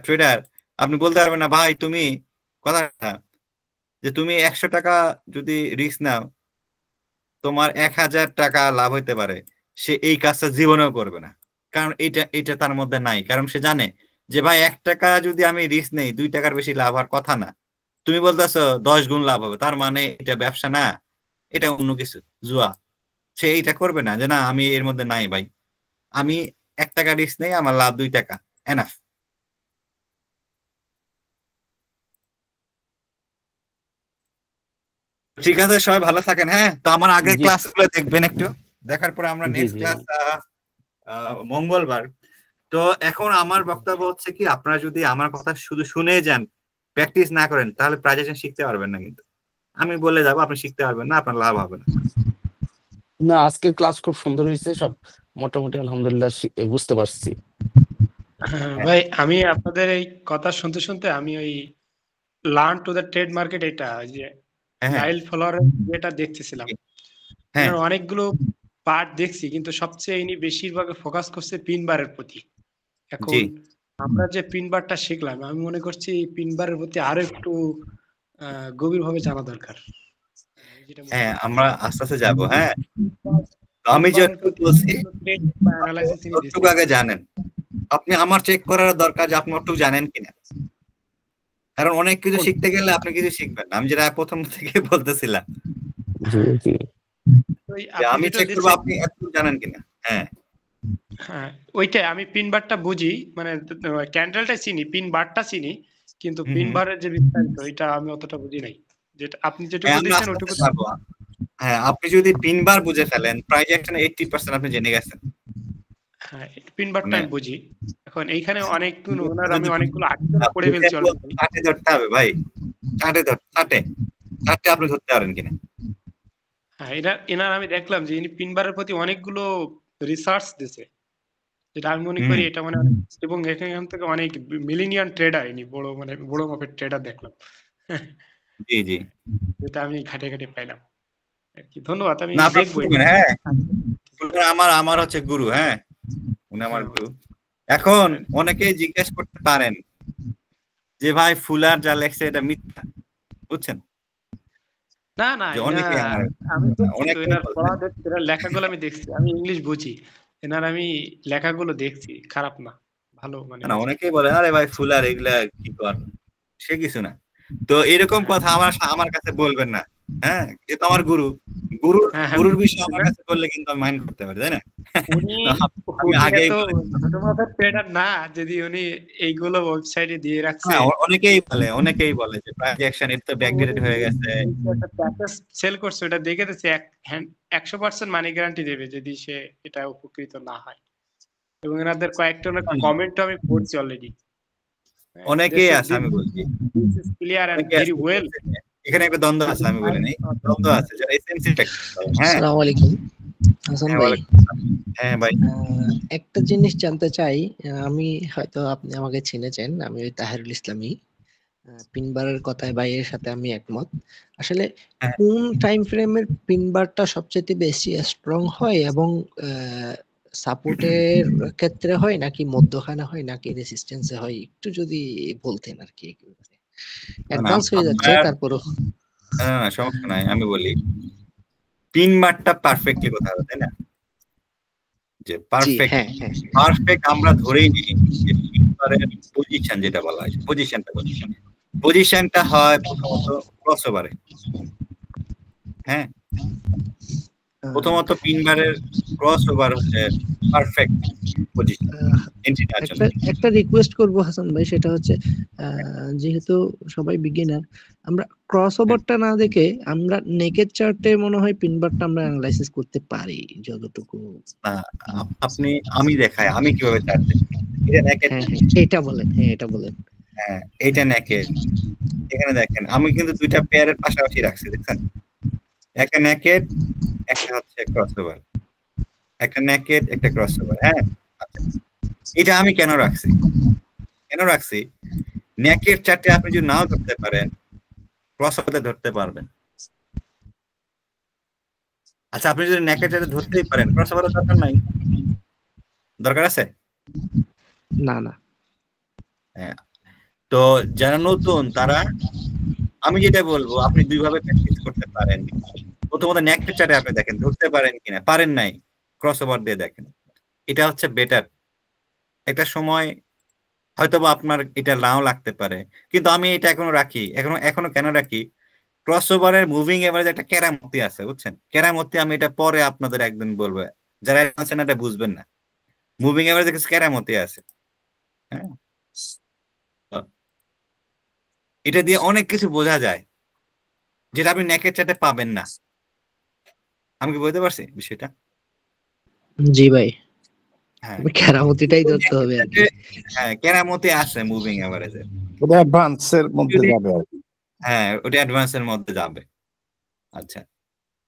ট্রেডার আপনি বলতে পারবেন না ভাই তুমি কথা যে তুমি 100 টাকা যদি রিস্ক নাও তোমার 1000 টাকা লাভ হইতে পারে, সে এই কাজটা জীবনেও করবে না। কারণ এটা তার মধ্যে নাই। কারণ সে জানে যে ভাই 1 টাকা যদি আমি রিস্ক নেই 2 টাকার বেশি লাভ হওয়ার কথা না। তুমি বলতেছো 10 গুণ লাভ হবে, তার মানে এটা ব্যবসা না, এটা অন্য কিছু, জুয়া। সে এইটা করবে না যে না আমি এর মধ্যে নাই ভাই, আমি 1 টাকা রিস্ক নেই, আমার লাভ 2 টাকা, এনাফ। ঠিক আছে, সবাই ভালো থাকেন। হ্যাঁ, তো আমার আগের জি ক্লাসগুলো দেখবেন একটু, দেখার পরে আমরা জি নেক্সট জি ক্লাস মঙ্গলবার। তো এখন আমার বক্তব্য হচ্ছে কি, আপনারা যদি আমার কথা শুধু শুনে যান, প্র্যাকটিস না করেন, তাহলে প্রাইজেশন শিখতে পারবেন না। কিন্তু আমি বলে যাবো, আপনি শিখতে পারবেন না, আপনার লাভ হবে না। না, আজকের ক্লাস খুব সুন্দর হয়েছে, সব মোটামুটি আলহামদুলিল্লাহ বুঝতে পারছি। হ্যাঁ, ভাই আমি আপনাদের এই কথা শুনতে শুনতে আমি ওই learn to the trade market, এটা ওই যে হ্যাঁ নাইল ফলোয়ার যেটা দেখতেছিলাম, হ্যাঁ এনার অনেকগুলো পার্ট দেখছি, কিন্তু সবচেয়ে ইনি বেশিরভাগ ফোকাস করছে পিন বারের প্রতি। এখন জি আমরা যে পিন বারটা শিখলাম, আমি মনে করছি পিন বারের প্রতি আরো একটু গভীরভাবে জানা দরকার। আমি যেটা মনে হ্যাঁ, করি আমরা আস্তে আস্তে যাবো। হ্যাঁ, তো পিন আমি বারের যেটুকু প্রতি বলছি ট্রেড বা অ্যানালাইসিস তিনি ততটুকু দিচ্ছেন। আগে জানেন। আপনি আমার চেক করার দরকার যে আপনি একটু জানেন কিনা। কারণ অনেক কিছু শিখতে গেলে আপনি কিছু শিখবেন না, আমি যেটা প্রথম থেকে বলতেছিলাম, জি জি ওই যে আপনি আমি যেটা চেক করবো দিচ্ছেন, আপনি একটু জানেন কিনা। হ্যাঁ হ্যাঁ ওইটাই, আমি পিন বারটা বুঝি, মানে ক্যান্ডেলটা চিনি, পিন বারটা চিনি, কিন্তু হুম পিন হুম। বারের যে বিস্তারিত এটা আমি অতটা বুঝি নাই। যেটা আপনি হ্যাঁ, যেটুকু আমরা দিচ্ছেন আস্তে ওটুকু। আস্তে যাবো। হ্যাঁ, আপনি যদি 3 বার বুঝে ফেলেন, প্রাইজ অ্যাকশন 80% আপনি জেনে গেছেন। হ্যাঁ, পিন বারটা মানে আমি বুঝি। এখন এইখানে অনেক ওনার আমি যদি অনেকগুলো আর্টিকেল পড়ে বুঝে ফেলছি অলরেডি। চাটে ধরতে হবে ভাই, চাটে আপনি ধরতে পারেন কিনা। হ্যাঁ, এনার আমি দেখলাম যে ইনি পিন বারের প্রতি অনেকগুলো রিসার্চ দিছে, যেটা আমি মনে হুম করি এটা মানে এবং এখান থেকে অনেক মিলিনিয়ান ট্রেডার, ইনি বড় মানে বড় মাপের ট্রেডার দেখলাম। জি জি। যেটা আমি ঘাটে ঘাটে পাইলাম আর কি। ধন্যবাদ, আমি না আপনার দেখবো শুনবেন। হ্যাঁ, আমার হচ্ছে গুরু। হ্যাঁ, উনি আমার গুরু। এখন অনেকেই জিজ্ঞেস করতে পারেন যে ভাই ফুলার যা লেখছে এটা মিথ্যা, বুঝছেন? না না, যে অনেকেই আমার আমি দেখছি তো অনেকেই এনার বলছেন। এনার লেখাগুলো আমি দেখছি, আমি ইংলিশ বুঝি, এনার আমি লেখাগুলো দেখছি, খারাপ না, ভালো মানে। না, অনেকেই বলে আরে ভাই ফুলার এগুলা কি কর, সে কিছু না। তো এরকম কথা আমার কাছে বলবেন না। হ্যাঁ, এ তো আমার গুরু, হ্যাঁ হ্যাঁ, গুরুর বিষয় আমার কাছে বললে কিন্তু আমি মাইন্ড করতে পারি, তাই না? উনি আমি আগেই এত বলে ছোট মাপের ট্রেডার না, যদি উনি এইগুলো ওয়েবসাইটে দিয়ে রাখছে। হ্যাঁ, অনেকেই বলে যে প্রাইস অ্যাকশন এর তো ব্যাকডেটেড হয়ে গেছে। একটা প্যাকেজ সেল করছে, ওটা দেখে দিচ্ছে 100% মানি গ্যারান্টি দেবে যদি সে এটা উপকৃত না হয়। এবং এনাদের কয়েকটা কমেন্টও আমি পড়ছি অলরেডি। অনেকেই আছে, আমি বলছি দিস ইজ ক্লিয়ার এন্ড অনেকেই ভেরি আছে। ওয়েল। এখানে একটা দ্বন্দ্ব আছে, আমি বলি নাই, দ্বন্দ্ব আছে যারা এসএমসি হ্যাঁ আসসালামু আলাইকুম হাসান হ্যাঁ ভাই। ওয়ালাইকুম আসসালাম। হ্যাঁ ভাই। একটা জিনিস জানতে চাই, আমি হয়তো আপনি আমাকে চিনেছেন, আমি ওই তাহেরুল ইসলামী। পিনবারের কথায় ভাইয়ের সাথে আমি একমত। আসলে হ্যাঁ, কোন টাইম ফ্রেমের পিনবারটা সবচেয়ে বেশি স্ট্রং হয় এবং সাপোর্টের ক্ষেত্রে হয় নাকি মধ্যখানে হয় নাকি রেসিস্টেন্সে হয়, একটু যদি বলতেন আর কি। অ্যাডভান্স হয়ে যাচ্ছে আপনার তারপরও। সমস্যা নাই, আমি বলি পিন বারটা পারফেক্টলি কোথায় হবে, তাই না? যে জি পারফেক্ট হ্যাঁ হ্যাঁ পারফেক্ট আমরা ধরেই নিই যে পিন বারের পজিশন যেটা বলা হয়, পজিশনটা হয় প্রথমত ক্রসওভারে। হ্যাঁ, প্রথমত পিন বারের ক্রসওভার হচ্ছে পারফেক্ট পজিশন এন্ট্রি নেওয়ার জন্য। একটা রিকোয়েস্ট করব হাসান ভাই, সেটা হচ্ছে যেহেতু সবাই বিগিনার, আমরা ক্রস ওভারটা না দেখে আমরা নেকেড চার্টে মনে হয় পিনবারটা আমরা অ্যানালাইসিস করতে পারি যতটুকু। আমি দেখাই আমি কিভাবে চার্ট দেখি। এটা নেকেড, হ্যাঁ হ্যাঁ এটা বলেন, হ্যাঁ এটা বলেন। হ্যাঁ এটা নেকেড। এখানে দেখেন আমি কিন্তু দুইটা পেয়ারের পাশাপাশি রাখছি, দেখছেন? একটা নেকেড, একটা হচ্ছে ক্রসওভার, একটা নেকেড, একটা ক্রসওভার। হ্যাঁ, আচ্ছা এটা আমি কেন রাখছি? নেকেড চার্টে আপনি যদি নাও ধরতে পারেন, ক্রসওভারে ধরতে পারবেন। আচ্ছা আপনি যদি নেকেড চার্টে ধরতেই পারেন, ক্রসওভারের দরকার নাই? দরকার আছে? না না। হ্যাঁ, তো যারা নতুন তারা, আমি যেটা বলবো আপনি দুইভাবে প্র্যাকটিস করতে পারেন। প্রথমত নেকেড চার্টে আপনি দেখেন ধরতে পারেন কিনা, পারেন নাই ক্রসওভার দিয়ে দেখেন, এটা হচ্ছে বেটার। একটা সময় হয়তোবা আপনার এটা নাও লাগতে পারে, কিন্তু আমি এটা এখনো রাখি। এখনো কেন রাখি? ক্রসওভারের মুভিং এভারেজ একটা কেরামতি আছে, বুঝছেন? কেরামতি আমি এটা পরে আপনাদের একদিন বলবো, যারা আছেন এটা বুঝবেন না। মুভিং এভারেজ কিছু কেরামতি আছে। হ্যাঁ, এটা দিয়ে অনেক কিছু বোঝা যায় যেটা আপনি নেকেড চার্টে পাবেন না। আমি কি বুঝতে পারছি বিষয়টা? জি ভাই, হ্যাঁ, কেরামতিটাই ধরতে হবে আর কি। হ্যাঁ কেরামতি আছে মুভিং এভারেজে, ওটা অ্যাডভান্সের মধ্যে যাবে আর কি। হ্যাঁ ওটা অ্যাডভান্সের মধ্যে যাবে। আচ্ছা,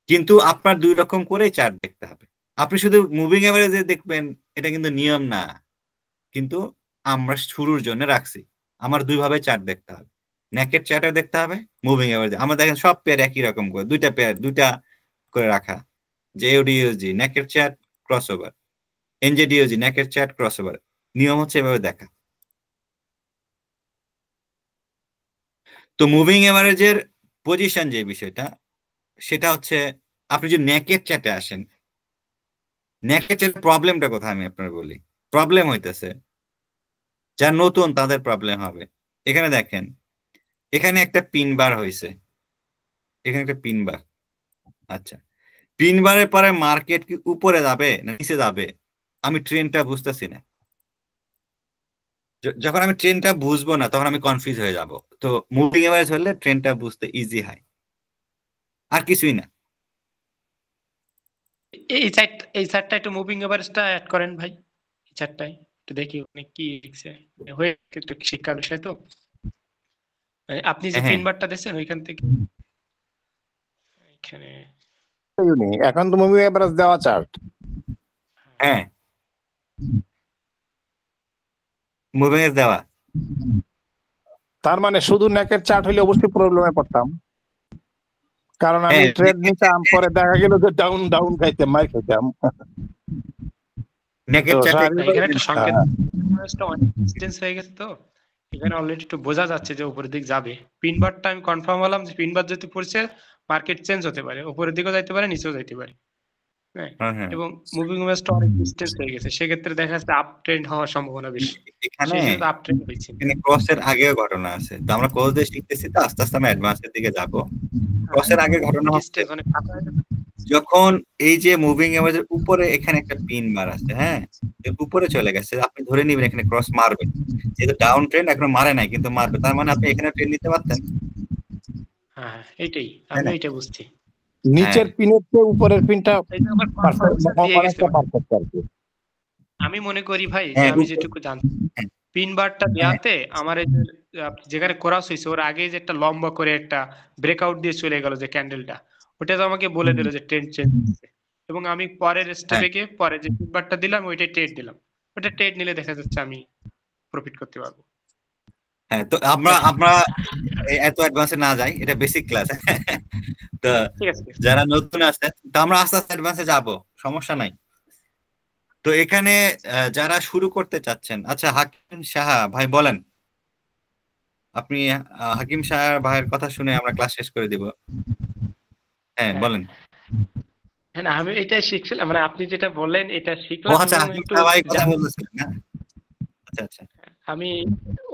কিন্তু আপনার দুই রকম করে চার্ট দেখতে হবে। আপনি শুধু মুভিং এভারেজে দেখবেন এটা কিন্তু নিয়ম না, কিন্তু আমরা শুরুর জন্য রাখছি। আমার দুইভাবে চার্ট দেখতে হবে, নেকেড চার্টে দেখতে হবে, মুভিং এভারেজে। আমরা দেখেন সব পেয়ার একই রকম করে দুইটা করে রাখা, জেওডিওজি নেকেড চার্ট ক্রসওভার, এনজেডিওজি নেকেড চার্ট ক্রসওভার। নিয়ম হচ্ছে এভাবে দেখা। তো মুভিং এভারেজের পজিশন যে বিষয়টা, সেটা হচ্ছে আপনি যদি নেকেড চার্টে আসেন, নেকেড চার্টের প্রবলেমটা কোথায় আমি আপনার বলি। প্রবলেম হইতেছে যারা নতুন তাদের প্রবলেম হবে। এখানে দেখেন, এখানে একটা পিন বার হয়েছে, এখানে একটা পিন বার। আচ্ছা, পিন বারের পরে মার্কেট কি উপরে যাবে না নিচে যাবে, আমি ট্রেনটা বুঝতেছি না। যখন আমি ট্রেনটা বুঝবো না তখন আমি কনফিউজ হয়ে যাব। তো মুভিং এভারেজ হলে ট্রেনটা বুঝতে ইজি হয়, আর কিছুই না। এই চারটা একটু মুভিং এভারেজটা অ্যাড করেন ভাই, এই চারটায় একটু দেখি উনি কি লিখছে। হয়ে একটু শিক্ষার বিষয় তো। আপনি যে হ্যাঁ পিন বারটা দিয়েছেন ওইখান থেকে এখানে এখন তো মুভি এভারেজ দেওয়া চার্ট। হ্যাঁ মুভিং এর দেওয়া। তার মানে শুধু নেকের চার্ট হলে অবশ্যই প্রবলেমে পড়তাম, কারণ আমি হ্যাঁ, ট্রেড নিতাম, পরে দেখা গেল যে ডাউন খাইতাম, মার খাইতাম। নেকেড তো চার্টে এখানে একটা সংকেত অনেক ডিসটেন্স হয়ে গেছে, তো এখানে অলরেডি একটু বোঝা যাচ্ছে যে উপরের দিক যাবে। পিন বারটা আমি কনফার্ম হলাম যে পিন বার যদি পড়ছে মার্কেট চেঞ্জ হতে পারে, উপরের দিকেও যাইতে পারে নিচেও যাইতে পারে। হ্যাঁ, হ্যাঁ এবং মুভিং এভারেজটা অনেক ডিসটেন্স হয়ে গেছে, সেক্ষেত্রে দেখা যাচ্ছে আপ ট্রেন্ড হওয়ার সম্ভাবনা বেশি। এখানে সেই জন্য আপ ট্রেন্ড হয়েছে। ক্রসের আগেও ঘটনা আছে। তো আমরা ক্রস দিয়ে শিখতেছি, তো আস্তে আস্তে আমরা অ্যাডভান্সের দিকে যাব। ক্রসের আগে ঘটনা হচ্ছে ডিসটেন্স অনেক ফাঁকা হয়ে গেছে। যখন এই যে মুভিং এভারেজের উপরে এখানে একটা পিন বার আছে, হ্যাঁ এর উপরে চলে গেছে, আপনি ধরে নিবেন এখানে ক্রস মারবে। যেহেতু ডাউন ট্রেন্ড এখনো মারে নাই কিন্তু মারবে, তার মানে আপনি এখানে ট্রেন্ড নিতে পারতেন। হ্যাঁ এইটাই আমি এটা বুঝছি। নিচের পিনের চেয়ে উপরের পিনটা এটা আবার confirmation দিয়ে গেছে। পারফেক্ট আর কি। আমি মনে করি ভাই যে হ্যাঁ, আমি যেটুকু জানতাম হ্যাঁ, পিন বারটা দেওয়াতে আমার এই যে যেখানে ক্রস হয়েছে ওর আগে যে একটা লম্বা করে একটা ব্রেকআউট দিয়ে চলে গেল যে ক্যান্ডেলটা, ওটা তো আমাকে বলে দিল যে ট্রেন্ড চেঞ্জ হচ্ছে। এবং আমি পরের স্টেপে গিয়ে পরে যে পিন বারটা দিলাম ওইটাই ট্রেড দিলাম, ওটা ট্রেড নিলে দেখা যাচ্ছে আমি প্রফিট করতে পারবো। হ্যাঁ। তো আমরা এত অ্যাডভান্সে না যাই, এটা বেসিক ক্লাস। তো ঠিক আছে। যারা নতুন আছে তো আমরা আস্তে আস্তে অ্যাডভান্সে যাব, সমস্যা নাই। তো এখানে যারা শুরু করতে চাচ্ছেন, আচ্ছা হাকিম সাহা ভাই বলেন। আপনি হাকিম সাহেব ভাইয়ের কথা শুনে আমরা ক্লাস শেষ করে দিব। হ্যাঁ হ্যাঁ বলেন। হ্যাঁ না, আমি এটাই শিখছিলাম, মানে আপনি যেটা বললেন এটা ও শিখলাম আচ্ছা, এবং হাকিম একটু সাহেব ভাই কথা জানি। বলতেছিলেন না? আচ্ছা আচ্ছা আমি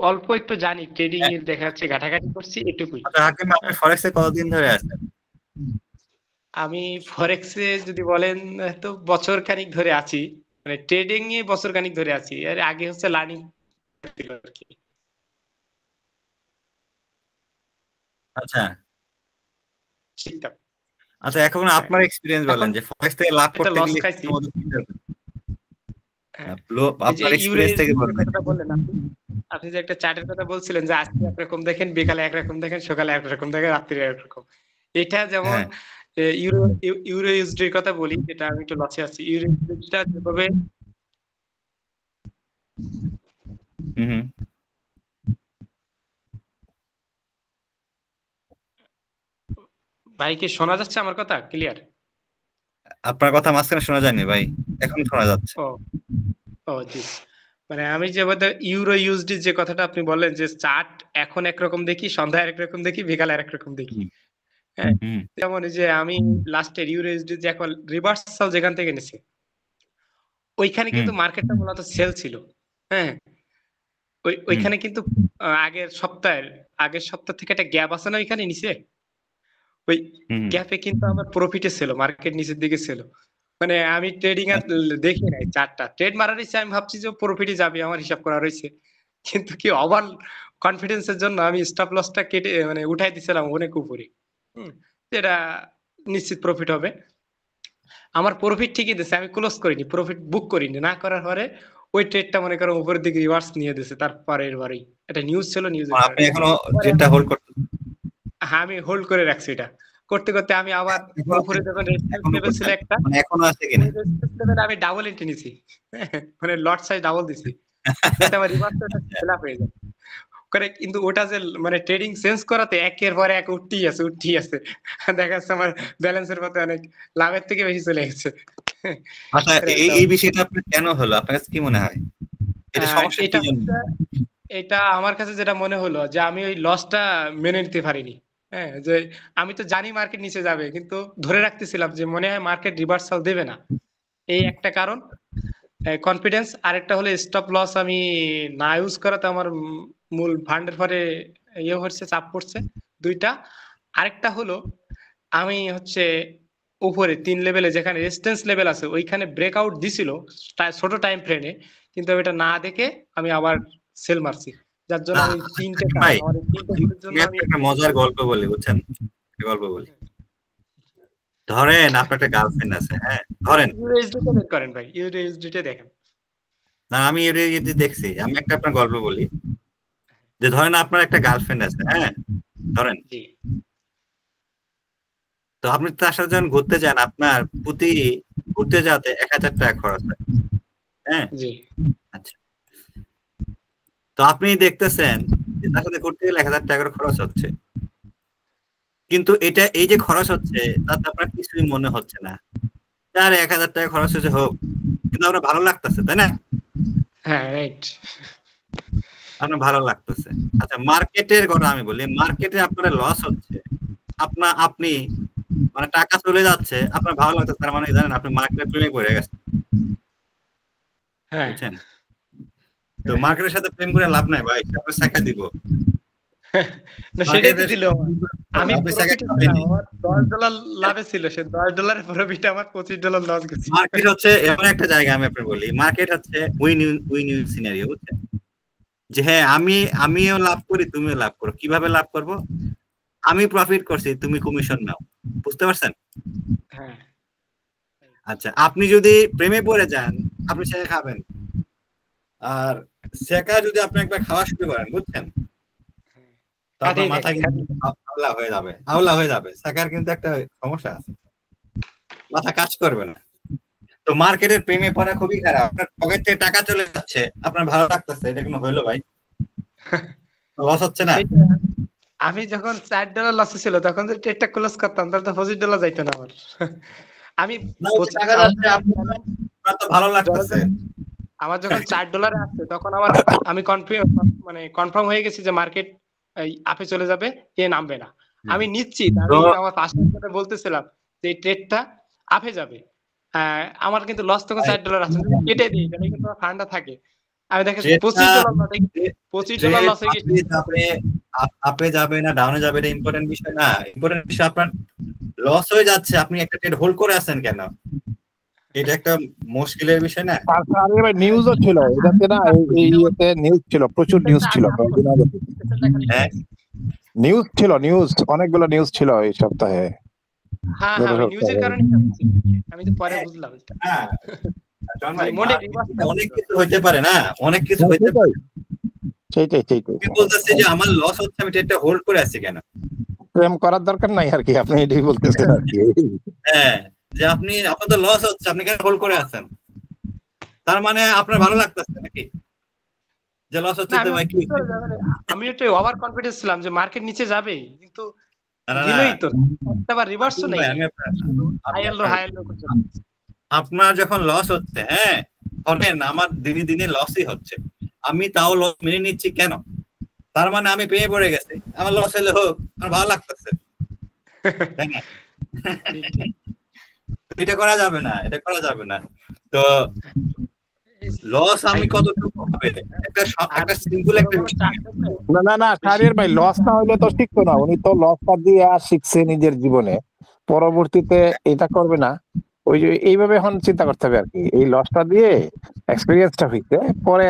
অল্প একটু জানি, ট্রেডিং এর দেখা যাচ্ছে ঘাটাঘাটি করছি এটুকুই। আচ্ছা হাকিম, আপনি ফরেক্সে কতদিন ধরে আছেন? আমি ফরেক্সে যদি বলেন তো বছর খানিক ধরে আছি, মানে ট্রেডিং এ বছর খানিক ধরে আছি, এর আগে হচ্ছে লার্নিং আর কি। আচ্ছা শিখতাম। আচ্ছা, এখন আপনার এক্সপিরিয়েন্স বলেন এখন যে ফরেক্স থেকে লাভ একটা করতে লস গেলে খাইছি। আপনার এই যে এক্সপিরিয়েন্স থেকে ইউরোএসডি বলবেন। কথাটা বললেন আপনি যে একটা চার্টের কথা বলছিলেন যে আজকে একরকম দেখেন, বিকালে একরকম দেখেন, সকালে একরকম দেখেন, রাত্রে একরকম। এটা যেমন হ্যাঁ ইউরোএসডির কথা বলি, যেটা আমি একটু লসে আছি। ইউরোএসডিটা যেভাবে হুম ভাই কি শোনা যাচ্ছে আমার কথা ক্লিয়ার? আপনার কথা মাঝখানে শোনা যায়নি ভাই, এখন শোনা যাচ্ছে। ও ও জি, মানে আমি যে ইউরো ইউএসডি যে কথাটা আপনি বললেন যে চার্ট এখন একরকম দেখি, সন্ধ্যায় একরকম দেখি, বিকালে একরকম দেখি। হুম, হ্যাঁ হুম, যেমন এই যে আমি লাস্টের ইউরো ইউএসডি যে এখন রিভার্সাল যেখান থেকে নিছি, ওইখানে হুম, কিন্তু মার্কেটটা মূলত সেল ছিল। হ্যাঁ ওইখানে কিন্তু আগের সপ্তাহ থেকে একটা গ্যাপ আছে না ওইখানে নিচে, ওই হুম। গ্যাপে কিন্তু আমার প্রফিটে ছিল, মার্কেট নিচের দিকে ছিল। মানে আমি ট্রেডিং আর দেখি নাই, চারটা ট্রেড মারা রয়েছে, আমি ভাবছি যে প্রফিটে যাবে, আমার হিসাব করা রয়েছে, কিন্তু কি ওভার কনফিডেন্সের জন্য আমি স্টপ লসটা কেটে মানে উঠাই দিছিলাম অনেক উপরে। যেটা নিশ্চিত প্রফিট হবে। আমার প্রফিট ঠিকই দিছে, আমি ক্লোজ করিনি, প্রফিট বুক করিনি, না করার পরে ওই ট্রেডটা মনে করো উপরের দিকে রিভার্স নিয়ে দিছে তারপরের বারেই। এটা নিউজ ছিল, নিউজের আপনি কারণে এখনো যেটা হোল্ড করতেন? হ্যাঁ আমি হোল্ড করে রাখছি। এটা করতে করতে আমি আবার উপরে যখন রেজিস্ট্যান্স এখনো লেভেল ছিল করছেন? একটা, মানে এখনো আছে কিনা? রেজিস্ট্যান্স লেভেল আমি ডাবল এন্ট্রি নিছি, মানে লট সাইজ ডাবল দিছি যাতে আমার রিভার্সটা ফিল আপ হয়ে যায় করে। কিন্তু ওটা যে মানে ট্রেডিং সেন্স করাতে একের পর এক উঠতেই আছে, দেখা যাচ্ছে আমার ব্যালেন্সের মধ্যে অনেক লাভের থেকে বেশি চলে গেছে। আচ্ছা, এই বিষয়টা আপনার কেন হলো? আপনার কাছে কি মনে হয় এটা সমস্যা কি জন্য? এটা আমার কাছে যেটা মনে হলো যে আমি ওই লসটা মেনে নিতে পারিনি। হ্যাঁ যে আমি তো জানি মার্কেট নিচে যাবে, কিন্তু ধরে রাখতেছিলাম যে মনে হয় মার্কেট রিভার্সাল দেবে না, এই একটা কারণ কনফিডেন্স। আরেকটা হলো স্টপ লস আমি না ইউজ করাতে আমার মূল ফান্ডের পরে ইয়ে হচ্ছে, চাপ পড়ছে দুইটা। আরেকটা হলো আমি হচ্ছে উপরে 3 লেভেলে যেখানে রেজিস্ট্যান্স লেভেল আছে ওইখানে ব্রেকআউট দিছিল ছোট টাইম ফ্রেমে, কিন্তু আমি এটা না দেখে আমি আবার সেল মারছি, যার জন্য আমি তিনটে ভাই, জন্য আমি একটা মজার গল্প বলি, বুঝছেন? গল্প বলি। ধরেন আপনার একটা গার্লফ্রেন্ড আছে, হ্যাঁ ধরেন। ইউএসডি বের করেন ভাই, ইউএসডি দেখেন। না আমি এটা দেখছি। আমি একটা আপনার গল্প বলি যে ধরেন আপনার একটা গার্লফ্রেন্ড আছে, হ্যাঁ ধরেন। জি তো আপনি তার সাথে যখন ঘুরতে যান, আপনার প্রতি ঘুরতে যাতে 1000 টাকা খরচ হয়, হ্যাঁ জি আচ্ছা। তো আপনি দেখতেছেন যে তার সাথে ঘুরতে গেলে 1000 টাকা করে খরচ হচ্ছে, কিন্তু এই যে খরচ হচ্ছে তাতে আপনার কিছুই মনে হচ্ছে না। তার 1000 টাকা খরচ হচ্ছে হোক, কিন্তু আপনার ভালো লাগতেছে, তাই না? হ্যাঁ রাইট। আপনার ভালো লাগতেছে। আচ্ছা, মার্কেটের কথা আমি বলি। মার্কেটে আপনার লস হচ্ছে, আপনি মানে টাকা চলে যাচ্ছে, আপনার ভালো লাগতেছে, তার মানে জানেন আপনি মার্কেটের প্রেমে পড়ে গেছেন, হ্যাঁ বুঝছেন? তো মার্কেটের সাথে প্রেম করে লাভ নাই ভাই, আপনার শেখা দিব। না সেটাই তো দিল, আমি আপনি প্রফিটে শেখা ছিলাম, আমার $10 লাভে ছিল, সে $10 প্রফিটে আমার $25 লস গেছে। মার্কেট হচ্ছে এমন একটা জায়গা, আমি আপনাকে বলি, মার্কেট হচ্ছে উইন উইন সিনারিও, বুঝছেন? যে হ্যাঁ আমিও লাভ করি, তুমিও লাভ করো। কিভাবে লাভ করব? আমি প্রফিট করছি, তুমি কমিশন নাও, বুঝতে পারছেন? হ্যাঁ আচ্ছা, আপনি যদি প্রেমে পড়ে যান, আপনি সেটা খাবেন, আর সেকা যদি আপনি একবার খাওয়া শুরু করেন, বুঝছেন, তো আপনার মাথা কিন্তু আওলা হয়ে যাবে। সেকার কিন্তু একটা সমস্যা আছে, মাথা কাজ করবে না। তো মার্কেটের প্রেমে পড়া খুবই খারাপ। আপনার পকেট থেকে টাকা চলে যাচ্ছে, আপনার ভালো লাগতেছে, এটা কোনো হইলো ভাই? লস হচ্ছে না? আমি যখন $4 লস ছিল তখন যদি ট্রেডটা ক্লোজ করতাম তাহলে তো $25 যাইতো না আমার। আমি টাকা যাচ্ছে, আপনার তো ভালো লাগতেছে। আমার যখন $4 আসছে তখন আমি মানে কনফার্ম হয়ে গেছি যে মার্কেট এই আপে চলে যাবে, এ নামবে না। আমি হুম। নিশ্চিত, আমি তো আমার পাশের সাথে বলতেছিলাম যে এই ট্রেডটা আপে যাবে। আমার কিন্তু লস তখন $4 আছে, যদি কেটে দিই তাহলে কিন্তু আমার ফান্ডটা থাকে। আমি দেখেন যেটা $25 লস হয়ে গেছে, $25 লস হয়ে গেছে। আপে যাবে না ডাউনে যাবে এটা ইম্পর্টেন্ট বিষয় না। ইম্পর্টেন্ট বিষয় আপনার লস হয়ে যাচ্ছে, আপনি একটা ট্রেড হোল্ড করে আছেন কেন? এটা একটা মুশকিলের বিষয় না। আরে ভাই নিউজও ছিল এটাতে না, এই ইয়েতে নিউজ ছিল, প্রচুর নিউজ ছিল হ্যাঁ নিউজ ছিল, অনেকগুলো নিউজ ছিল এই সপ্তাহে। হ্যাঁ গত হ্যাঁ, ওই সপ্তাহে। নিউজের কারণে আমি তো পরে বুঝলাম এটা। হ্যাঁ জন ভাই, মনে market অনেক কিছু হইতে পারে না, অনেক কিছু হইতে পারে। সেইটাই আমি বলতেছি যে আমার লস হচ্ছে, আমি ট্রেডটা হোল্ড করে আছি কেন? প্রেম করার দরকার নাই আর কি, আপনি এটাই বলতেছেন আর কি। হ্যাঁ, যে আপনার তো লস হচ্ছে, আপনি কেন হোল্ড করে আছেন? তার মানে আপনার ভালো লাগতেছে নাকি যে লস হচ্ছে? না, তো ভাই কি আমি একটু ওভার কনফিডেন্স ছিলাম যে মার্কেট নিচে যাবে, কিন্তু না, না, দিলই তো একবার রিভার্সও ভাই, নেই, আমি হাই এলো করছে। আপনার যখন লস হচ্ছে, হ্যাঁ ধরেন আমার দিনে দিনে লসই হচ্ছে, আমি তাও লস মেনে নিচ্ছি কেন? তার মানে আমি পেয়ে পড়ে গেছি, আমার লস হলে হোক, আমার ভালো লাগতেছে, তাই না? এটা করা যাবে না, এটা করা যাবে না। তো লস আমি কতটুকু হবে একটা সিম্পল একটা বিষয়। না শাহরিয়ার ভাই, লস না হইলে তো শিখতো না, উনি তো লসটা দিয়ে আর শিখছে নিজের জীবনে, পরবর্তীতে এটা করবে না। ওই যে এইভাবে এখন চিন্তা করতে হবে আর কি, এই লসটা দিয়ে এক্সপিরিয়েন্সটা হইতে পরে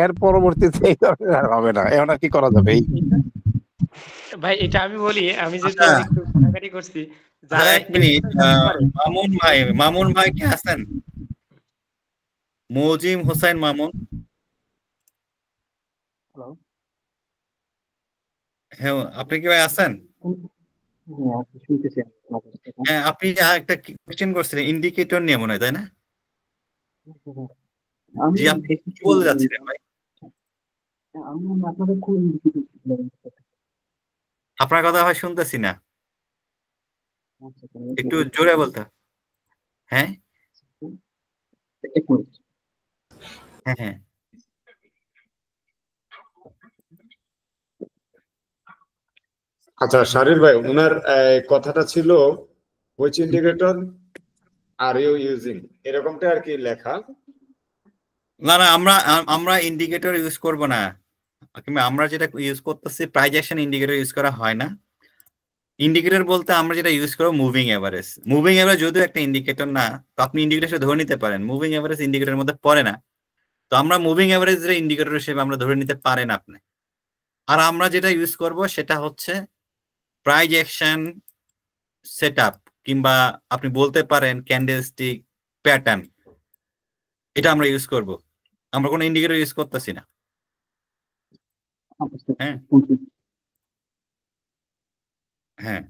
এর পরবর্তীতে এই ধরনের আর হবে না। এখন আর কি করা যাবে? ভাই এটা আমি বলি, আমি যেহেতু আচ্ছা। একটু ঘাটাঘাটি করছি, যারা এক মিনিট, মামুন ভাই কে আছেন? মজিম হোসেন মামুন। হ্যাঁ, আপনি কি ভাই আছেন? হ্যাঁ, আপনি একটা কোশ্চেন করছিলেন ইন্ডিকেটর নিয়ে মনে হয়, তাই না? জি, আপনি কি বলতে যাচ্ছিলেন ভাই? আপনার কথা হয় শুনতেছি না, একটু জোরে বলতে। হ্যাঁ হ্যাঁ হ্যাঁ আচ্ছা শারির ভাই, ওনার কথাটা ছিল which indicator are you using, এরকমটা আর কি লেখা। না না, আমরা ইন্ডিকেটর ইউজ করব না, কিংবা আমরা যেটা ইউজ করতেছি প্রাইস অ্যাকশন ইন্ডিকেটর ইউজ করা হয় না। ইন্ডিকেটর বলতে আমরা যেটা ইউজ করব মুভিং এভারেজ। মুভিং এভারেজ যদিও একটা ইন্ডিকেটর না, তো আপনি ইন্ডিকেটর ধরে নিতে পারেন, মুভিং এভারেজ ইন্ডিকেটরের মধ্যে পড়ে না। তো আমরা মুভিং এভারেজের ইন্ডিকেটর হিসেবে আমরা ধরে নিতে পারেন আপনি। আর আমরা যেটা ইউজ করব সেটা হচ্ছে প্রাইস অ্যাকশন সেটআপ, কিংবা আপনি বলতে পারেন ক্যান্ডেলস্টিক প্যাটার্ন, এটা আমরা ইউজ করব। আমরা কোনো ইন্ডিকেটর ইউজ করতেছি না। হ্যাঁ হ্যাঁ,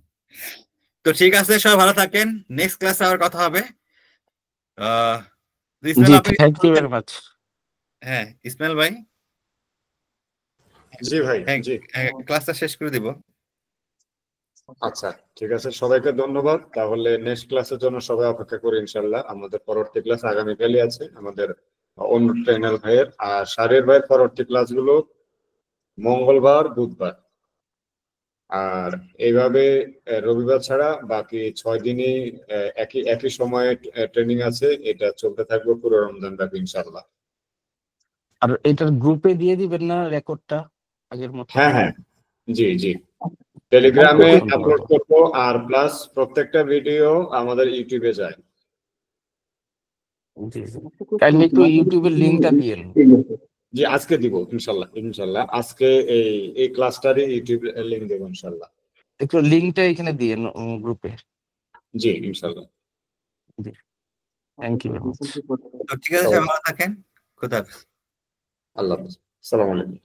তো ঠিক আছে, সবাই ভালো থাকেন, নেক্সট ক্লাসে আবার কথা হবে। ইসমাইল, আপনি থ্যাংক ইউ ভেরি মাচ। হ্যাঁ ইসমাইল ভাই, জি ভাই, হ্যাঁ জি ক্লাসটা শেষ করে দিব। আচ্ছা ঠিক আছে, সবাইকে ধন্যবাদ। তাহলে নেক্সট ক্লাসের জন্য সবাই অপেক্ষা করি ইনশাল্লাহ। আমাদের পরবর্তী ক্লাস আগামীকালই আছে আমাদের অন্য ট্রেনার ভাইয়ের, আর শারির ভাইয়ের পরবর্তী ক্লাসগুলো মঙ্গলবার বুধবার, আর এইভাবে রবিবার ছাড়া বাকি 6 দিনই একই সময়ে ট্রেনিং আছে। এটা চলতে থাকবে পুরো রমজান ব্যাপী ইনশাল্লাহ। আর এটার গ্রুপে দিয়ে দিবেন না রেকর্ডটা আগের মতো? হ্যাঁ হ্যাঁ, জি জি, টেলিগ্রামে আপলোড করবো, আর প্লাস প্রত্যেকটা ভিডিও আমাদের ইউটিউবে যায়। জি জি, কাইন্ডলি একটু ইউটিউবের লিংকটা দিয়েন। জি আজকে দিব ইনশাল্লাহ, ইনশাল্লাহ আজকে এই ক্লাসটারই ইউটিউব লিংক দেবো ইনশাল্লাহ। একটু লিংকটা এখানে দিয়েন গ্রুপে। জি ইনশাল্লাহ। জি, থ্যাংক ইউ ভেরি মাচ। তো ঠিক আছে, সবাই ভালো থাকেন, খোদা হাফেজ। আল্লাহ হাফেজ, আসসালামু আলাইকুম।